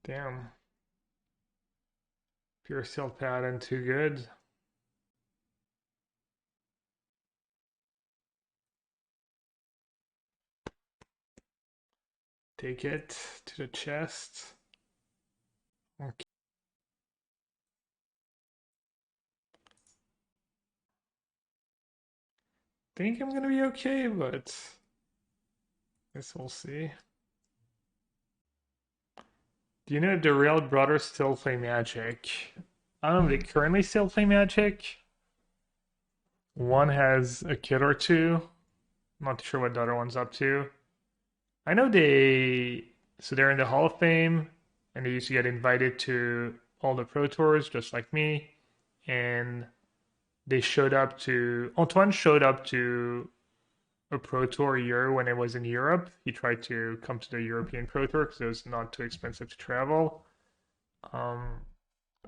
Damn. Pure Sealed Paladin, too good. Take it to the chest. Okay. Think I'm gonna be okay, but guess we'll see. Do you know if the real brothers still play Magic? I don't know if they currently still play Magic. One has a kid or two. I'm not sure what the other one's up to. I know they're in the Hall of Fame, and they used to get invited to all the Pro Tours, just like me. And Antoine showed up to a Pro Tour year when it was in Europe. He tried to come to the European Pro Tour because it was not too expensive to travel.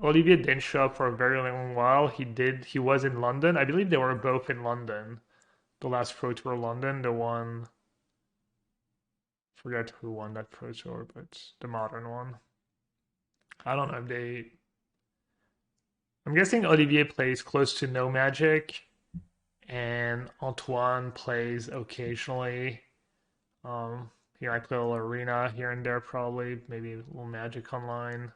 Olivier didn't show up for a very long while. He was in London. I believe they were both in London. The last Pro Tour London, the one, forget who won that Pro Tour, but the modern one. I don't know if I'm guessing Olivier plays close to no Magic, and Antoine plays occasionally. He might play a little Arena here and there, probably, maybe a little Magic Online.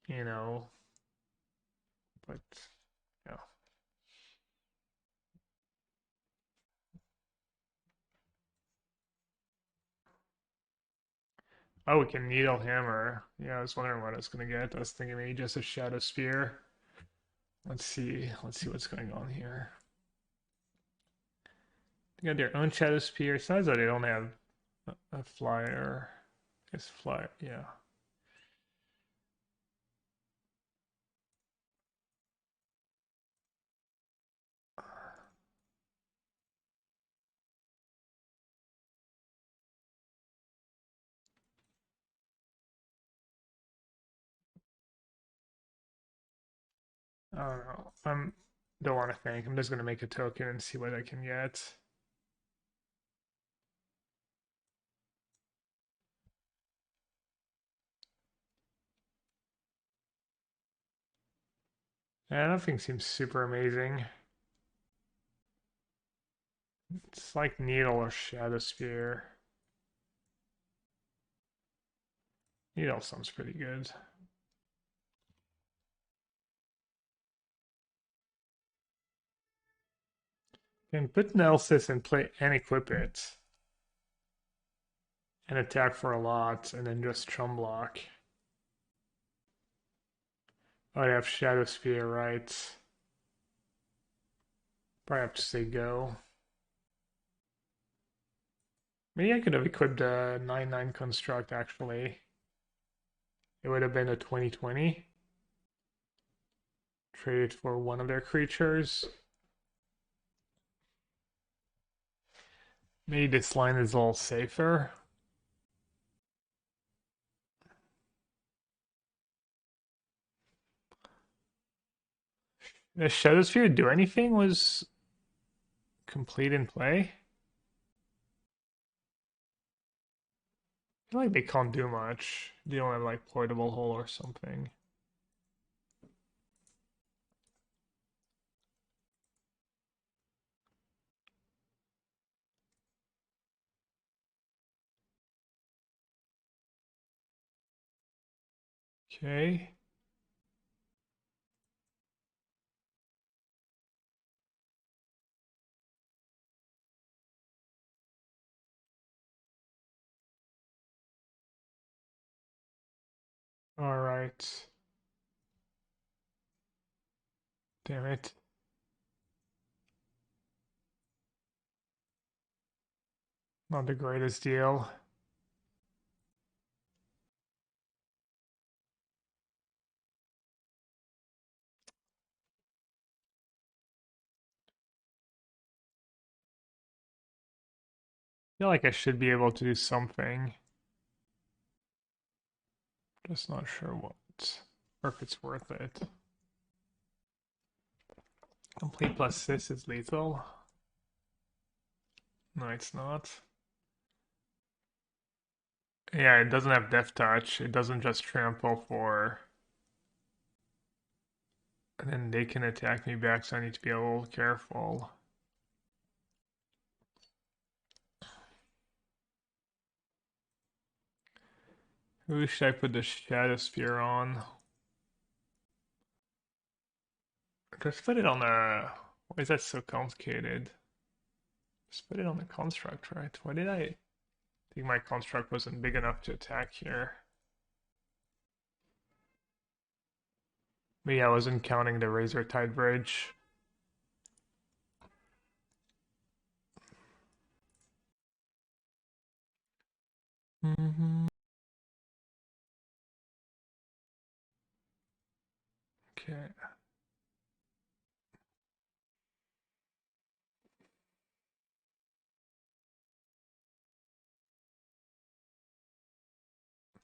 You know, but yeah. Oh, we can Needle Hammer. Yeah, I was wondering what I was gonna get. I was thinking maybe just a Shadow Spear. Let's see what's going on here. They got their own Shadow Spear. It's nice that they don't have a flyer. It's flyer, yeah. I don't know. Don't want to think. I'm just gonna make a token and see what I can get. Yeah, nothing seems super amazing. It's like Needle or Shadow Spear. Needle sounds pretty good. Can put Nelsis and play and equip it. And attack for a lot, and then just chum block. Oh, I have Shadow Spear, right? Probably have to say go. Maybe I could have equipped a 9/9 construct actually. It would have been a 20/20. Trade it for one of their creatures. Maybe this line is a little safer. Does Shadow Sphere do anything? Was complete in play? I feel like they can't do much. They don't have like Portable Hole or something. Okay. All right. Damn it. Not the greatest deal. I feel like I should be able to do something. Just not sure what, or if it's worth it. Complete plus this is lethal. No, it's not. Yeah, it doesn't have Death Touch. It doesn't just trample for... And then they can attack me back, so I need to be a little careful. Who should I put the Shadow Sphere on? Just put it on a... Why is that so complicated? Just put it on the construct, right? Why did I think my construct wasn't big enough to attack here? But yeah, I wasn't counting the Razor Tide Bridge. Okay.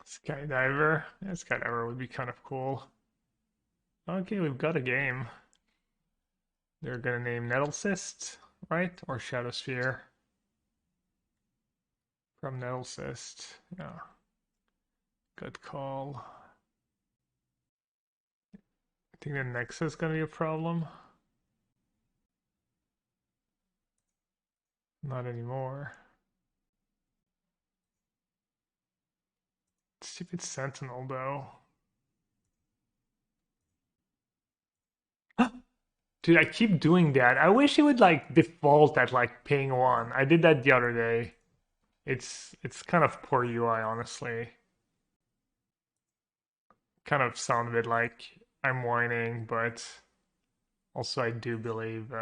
Skydiver. Yeah, Skydiver would be kind of cool. Okay, we've got a game. They're gonna name Nettlecyst, right? Or Shadow Sphere. From Nettlecyst. Yeah. Good call. I think the Nexus is gonna be a problem. Not anymore. Stupid Sentinel, though. Dude, I keep doing that. I wish it would like default at like ping 1. I did that the other day. It's kind of poor UI, honestly. Kind of sound a bit like I'm whining, but also I do believe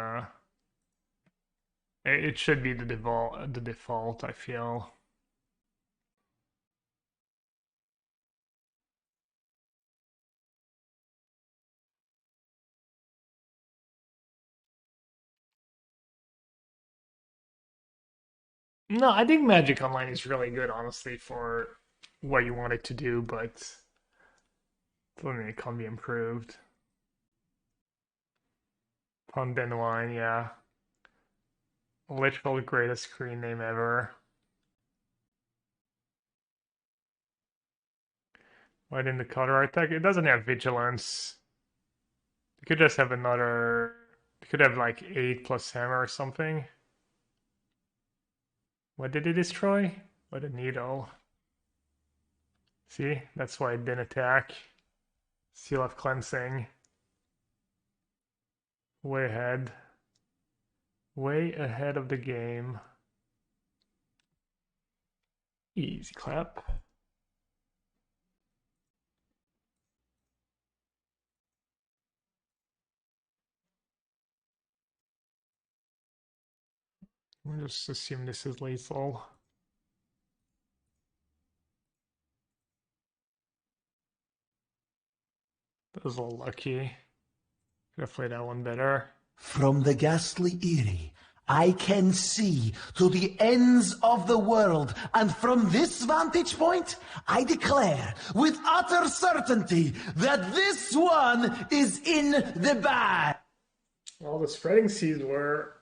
it should be the default, I feel. No, I think Magic Online is really good, honestly, for what you want it to do, but something that can be improved. Pun Benoit, yeah. Literal greatest screen name ever. Why didn't the counter art tag? It doesn't have vigilance. You could just have another. You could have like 8 plus hammer or something. What did it destroy? What a needle. See, that's why it didn't attack. Seal of Cleansing. Way ahead. Way ahead of the game. Easy clap. We'll just assume this is lethal. That was a little lucky. Could have played that one better. From the ghastly Eyrie, I can see to the ends of the world, and from this vantage point, I declare with utter certainty that this one is in the bag. Well, the spreading seas were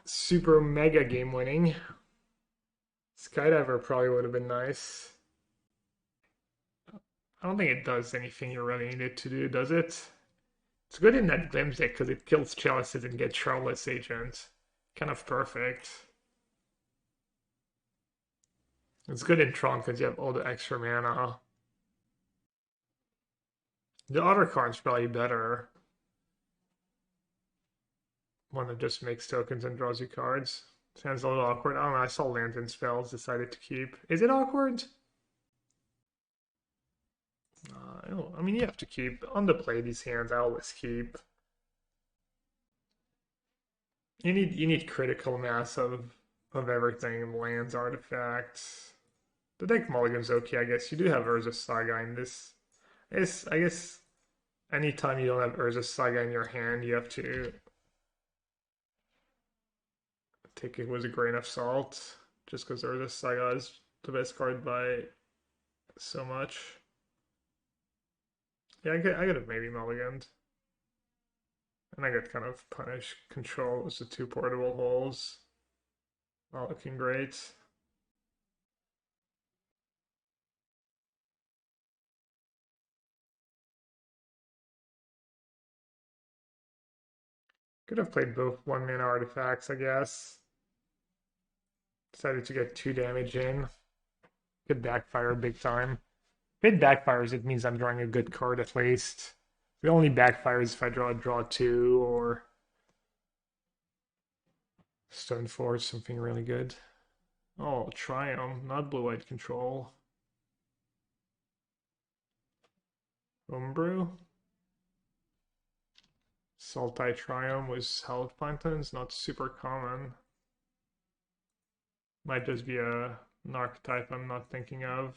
super mega game winning. Skydiver probably would have been nice. I don't think it does anything you really need it to do, does it? It's good in that Glimpse deck because it kills Chalices and gets Charmless Agent. Kind of perfect. It's good in Tron because you have all the extra mana. The other card's probably better. One that just makes tokens and draws you cards. Sounds a little awkward. I don't know, I saw Lantern Spells, decided to keep. Is it awkward? I mean, you have to keep. On the play, these hands, I always keep. You need critical mass of everything, lands, artifacts. The deck mulligan's okay, I guess. You do have Urza's Saga in this. I guess anytime you don't have Urza's Saga in your hand, you have to take it with a grain of salt. Just because Urza's Saga is the best card by so much. Yeah, I could have maybe mulliganed. And I got kind of punished. Control was the 2 portable holes. Not looking great. Could have played both 1-mana artifacts, I guess. Decided to get 2 damage in. Could backfire big time. If it backfires, it means I'm drawing a good card at least. It only backfires if I draw 2 or Stoneforge, something really good. Oh, Triumph, not blue-white control. Umbrew. Sultai Triumph with Hallowed Plantains, not super common. Might just be an archetype I'm not thinking of.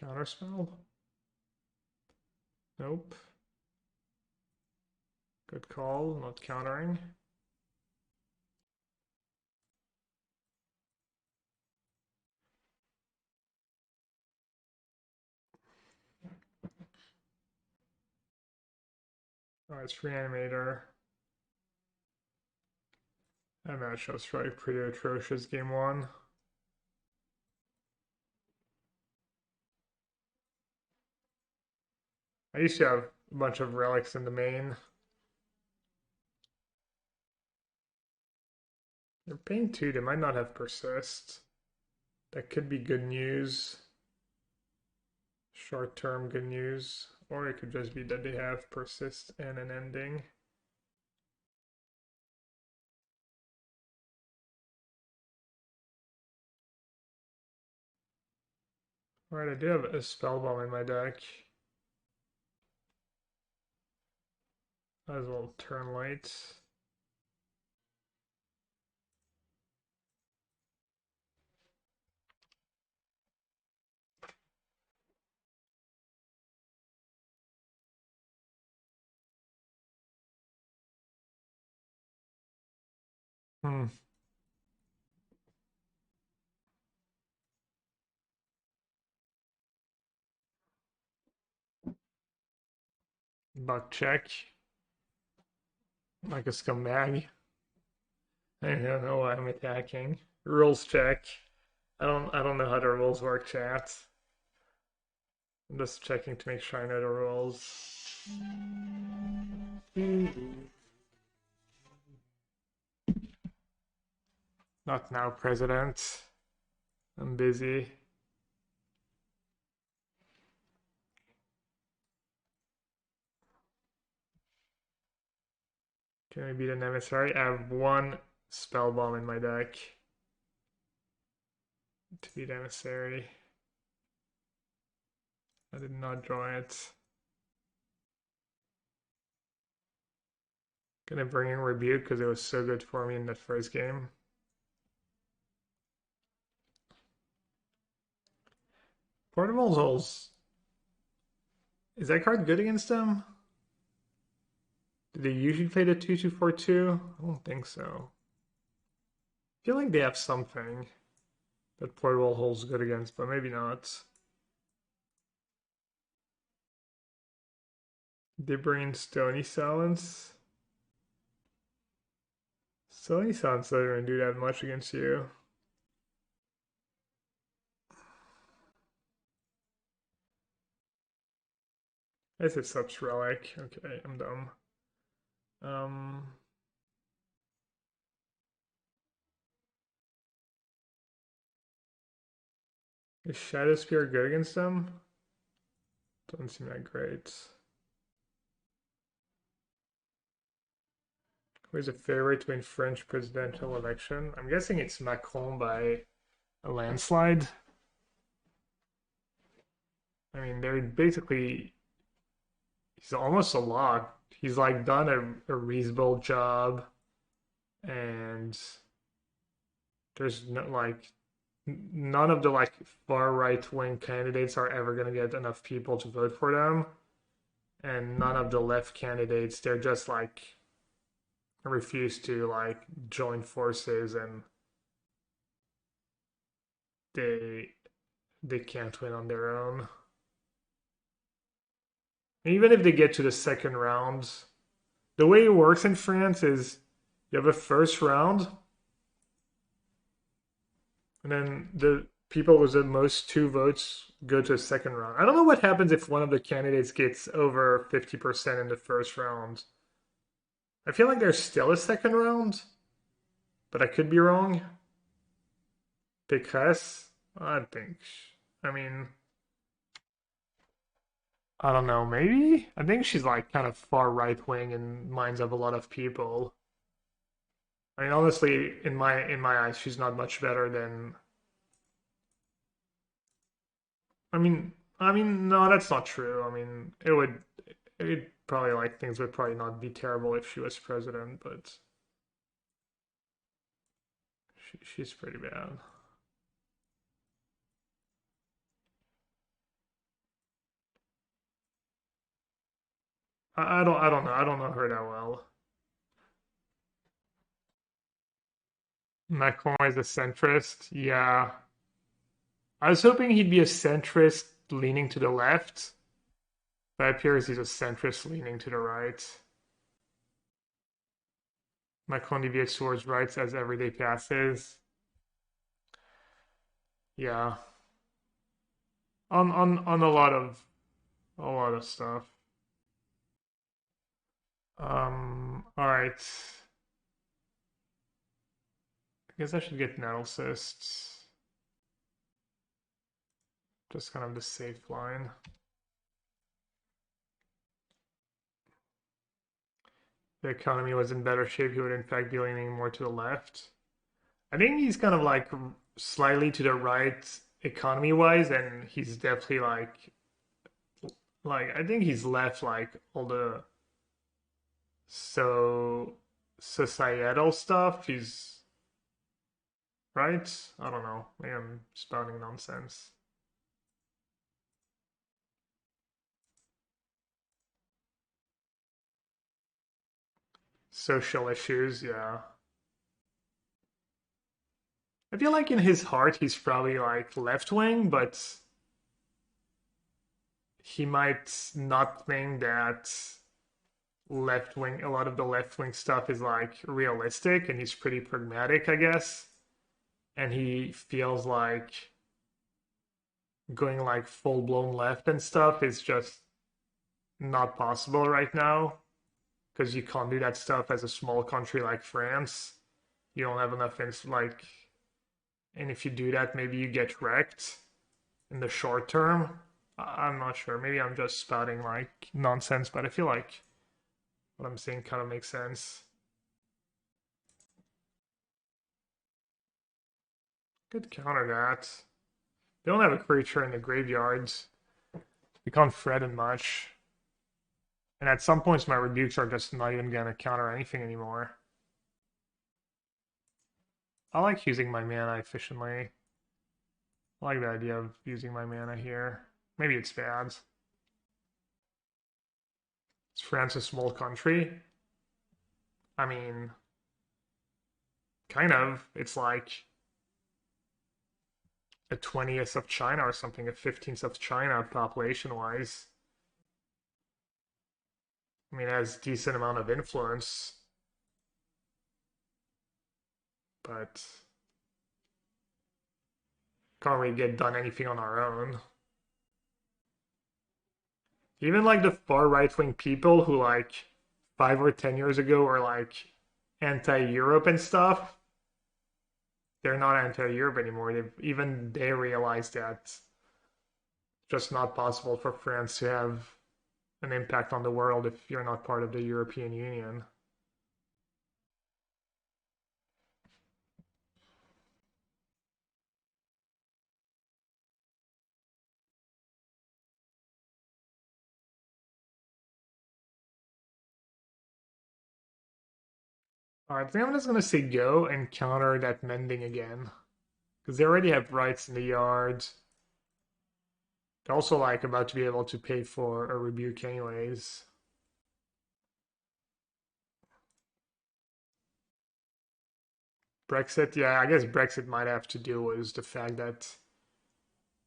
Counterspell? Nope. Good call, not countering. Oh, it's Reanimator. That matchup's probably pretty atrocious game 1. I used to have a bunch of relics in the main. They're paying 2, they might not have persist. That could be good news. Short-term good news. Or it could just be that they have persist and an ending. Alright, I do have a Spellbomb in my deck. Might as well turn light. Buck check. Like a scumbag. I don't know why I'm attacking. Rules check. I don't know how the rules work, chat. I'm just checking to make sure I know the rules. Not now, President. I'm busy. Can we beat an emissary? I have 1 spell bomb in my deck to beat emissary. I did not draw it. Gonna bring in Rebuke because it was so good for me in that first game. Portable Holes. Is that card good against them? Do they usually play the 2/2/4/2? I don't think so. I feel like they have something that Portable Hole's good against, but maybe not. They bring in Stony Silence. Stony Silence doesn't even do that much against you. I guess it's Subs Relic. Okay, I'm dumb. Is Shadow Spear good against them? Doesn't seem that great. Who's a favorite to win French presidential election? I'm guessing it's Macron by a landslide. I mean, they're basically, he's almost a lock. He's like done a reasonable job, and there's no, like, none of the like far right wing candidates are ever gonna get enough people to vote for them, and none of the left candidates, they're just like refuse to like join forces, and they can't win on their own. Even if they get to the second round, the way it works in France is you have a first round, and then people with the most 2 votes go to a second round. I don't know what happens if one of the candidates gets over 50% in the first round. I feel like there's still a second round, but I could be wrong. Because I think, I mean, I don't know, maybe? I think she's like kind of far right wing in minds of a lot of people. I mean, honestly, in my eyes, she's not much better than. No, that's not true. I mean, it probably like things would probably not be terrible if she was president, but she's pretty bad. I don't know. I don't know her that well. Macron is a centrist. Yeah. I was hoping he'd be a centrist leaning to the left, but it appears he's a centrist leaning to the right. Macron deviates towards rights as every day passes. Yeah. On a lot of stuff. All right. I guess I should get analysis. Just kind of the safe line. The economy was in better shape, he would in fact be leaning more to the left. I think he's kind of like slightly to the right economy wise, and he's definitely like I think he's left like all the societal stuff. He's right. I don't know. Maybe I'm spouting nonsense. Social issues, yeah. I feel like in his heart he's probably like left wing, but he might not think that left wing a lot of the left wing stuff is like realistic, and he's pretty pragmatic, I guess. And he feels like going like full blown left and stuff is just not possible right now because you can't do that stuff as a small country like France. You don't have enough like, and if you do that, maybe you get wrecked in the short term. I'm not sure. Maybe I'm just spouting like nonsense, but I feel like what I'm saying kind of makes sense. Could counter that. They don't have a creature in the graveyards. We can't threaten much. And at some points, my rebukes are just not even going to counter anything anymore. I like using my mana efficiently. I like the idea of using my mana here. Maybe it's bad. Is France a small country? I mean, kind of. It's like a 20th of China or something, a 15th of China population-wise. I mean, it has decent amount of influence. But can't really get done anything on our own. Even like the far right-wing people who like 5 or 10 years ago were like anti-Europe and stuff, they're not anti-Europe anymore. They realized that it's just not possible for France to have an impact on the world if you're not part of the European Union. Alright, I think I'm just gonna say go and counter that mending again. Because they already have rights in the yard. They're also like about to be able to pay for a rebuke anyways. Brexit, yeah, I guess Brexit might have to do with the fact that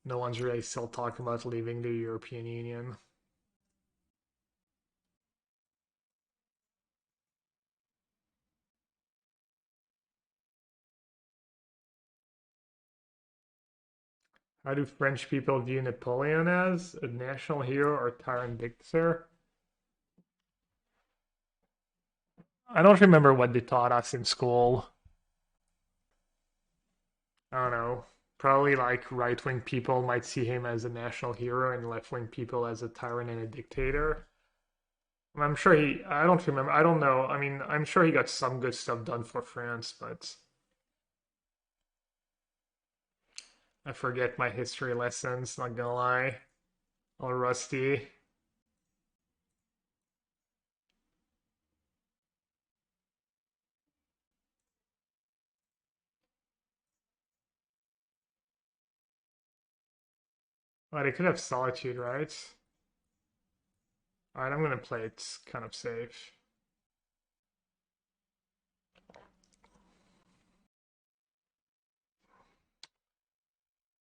no one's really still talking about leaving the European Union. How do French people view Napoleon as? A national hero or tyrant dictator? I don't remember what they taught us in school. I don't know. Probably like right-wing people might see him as a national hero and left-wing people as a tyrant and a dictator. I'm sure I don't remember, I don't know. I mean, I'm sure he got some good stuff done for France, but I forget my history lessons, not gonna lie. All rusty. Oh, they could have Solitude, right? Alright, I'm gonna play it kind of safe.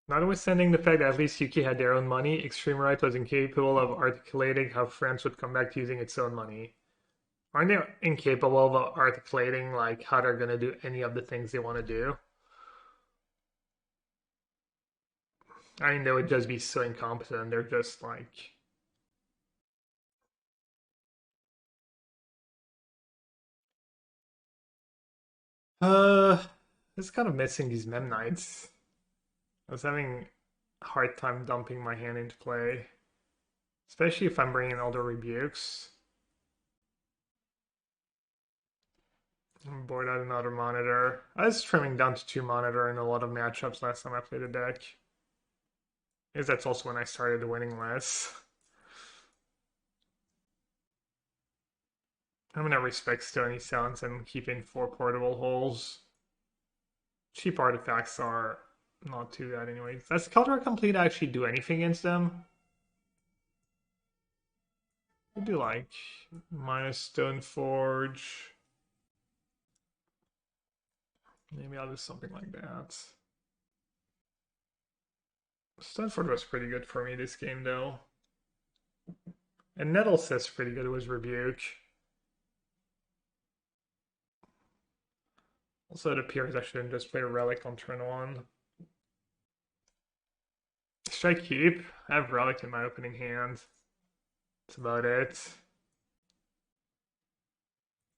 Notwithstanding the fact that at least UK had their own money, Extreme Right was incapable of articulating how France would come back to using its own money. Aren't they incapable of articulating like how they're gonna do any of the things they want to do? I mean, they would just be so incompetent. They're just like. It's kind of missing these Mem Knights. I was having a hard time dumping my hand into play, especially if I'm bringing all the rebukes. I'm bored out another monitor. I was trimming down to 2 monitor in a lot of matchups last time I played a deck. I guess that's also when I started winning less. I'm gonna respect Stony Sounds and keeping 4 portable holes. Cheap artifacts are not too bad anyways. Does Color Complete actually do anything against them? We do like minus Stoneforge. Maybe I'll do something like that. Stoneforge was pretty good for me this game though. And Nettle says pretty good was Rebuke. Also, it appears I shouldn't just play a Relic on turn 1. Should I keep? I have Relic in my opening hand. That's about it.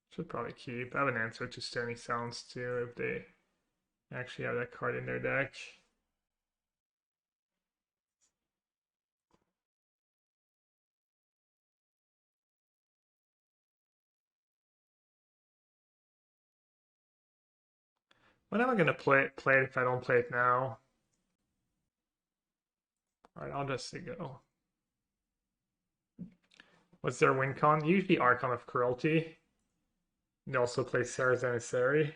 Should probably keep. I have an answer to Stony Sounds too if they actually have that card in their deck. When am I gonna play it if I don't play it now? Alright, I'll just say go. What's their win con? Usually Archon of Cruelty. They also play Sarah's Emissary.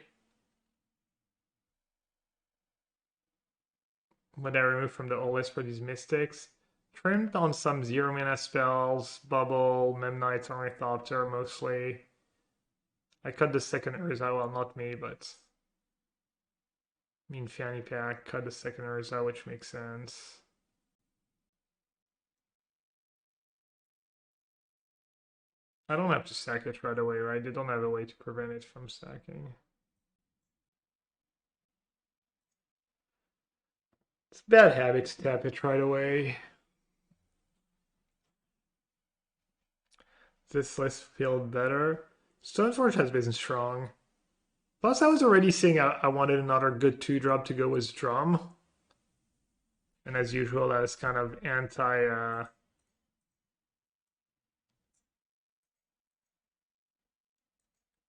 What I remove from the old list for these Mystics. Trimmed on some 0 mana spells, Bubble, Memnites, Ornithopter mostly. I cut the second Urza, well not me, but I mean Fanny Pack, cut the second Urza, which makes sense. I don't have to sack it right away, right? They don't have a way to prevent it from sacking. It's a bad habit to tap it right away. Does this list feel better? Stoneforge has been strong. Plus, I was already saying I wanted another good 2-drop to go with Drum. And as usual, that is kind of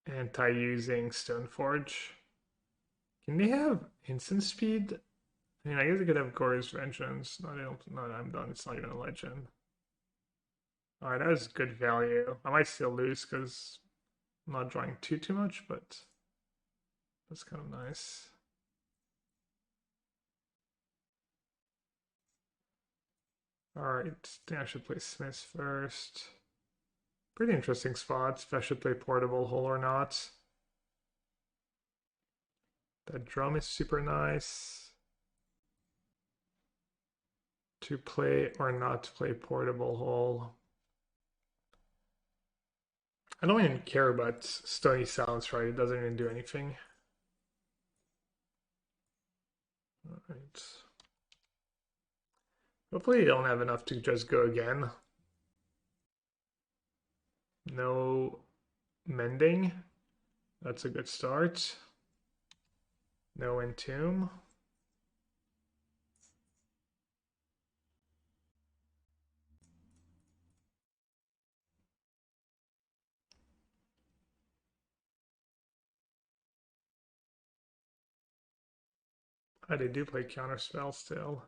anti-using Stoneforge. Can they have instant speed? I mean, I guess they could have Gore's Vengeance. No, I'm done. It's not even a legend. Alright, that was good value. I might still lose because I'm not drawing too much, but that's kind of nice. Alright, I think I should play Smith first. Pretty interesting spots. If I should play Portable Hole or not. That drum is super nice. To play or not to play Portable Hole. I don't even care about Stony Sounds, right? It doesn't even do anything. Alright. Hopefully you don't have enough to just go again. No mending. That's a good start. No entomb. Oh, they do play counterspell still.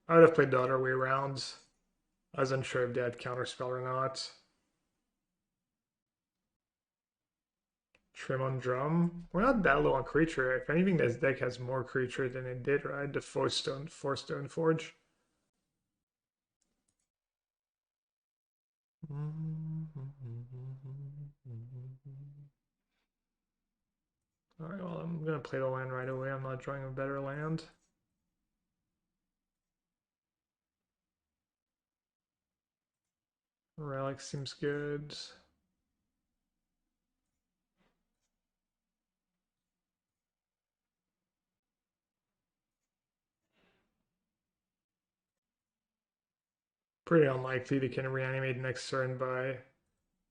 I would have played the other way around. I was unsure if they had counterspell or not. Trim on drum. We're not that low on creature. If anything, this deck has more creature than it did, right? The four Stoneforge. Alright, well, I'm gonna play the land right away. I'm not drawing a better land. Relic seems good. Pretty unlikely they can reanimate next turn by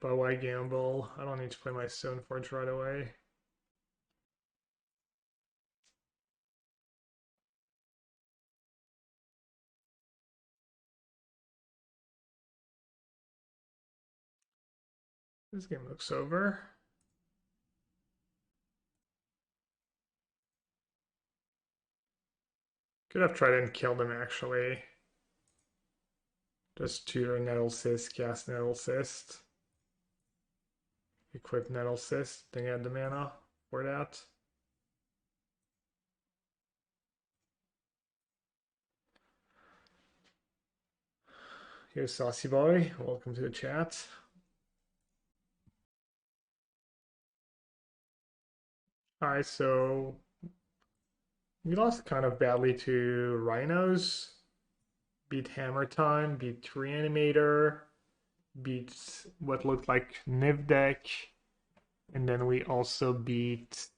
why gamble. I don't need to play my Stoneforge right away. This game looks over. Could have tried and killed him actually. Just tutor Nettle Cyst, cast Nettle Cyst. Equip Nettle Cyst, then add the mana for that. Here's Saucy Boy, welcome to the chat. Alright, so we lost kind of badly to Rhinos. Beat Hammer Time, beat Reanimator, beat what looked like Niv deck, and then we also beat...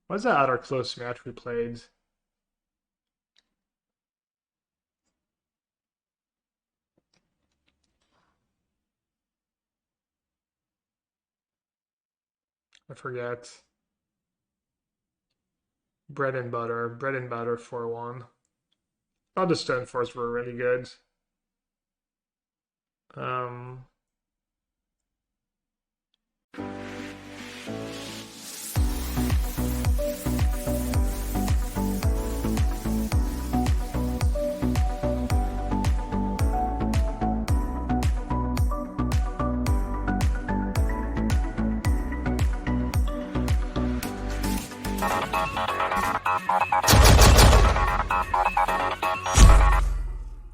What's that other close match we played? I forget. Bread and Butter 4-1. All the Stoneforge were really good.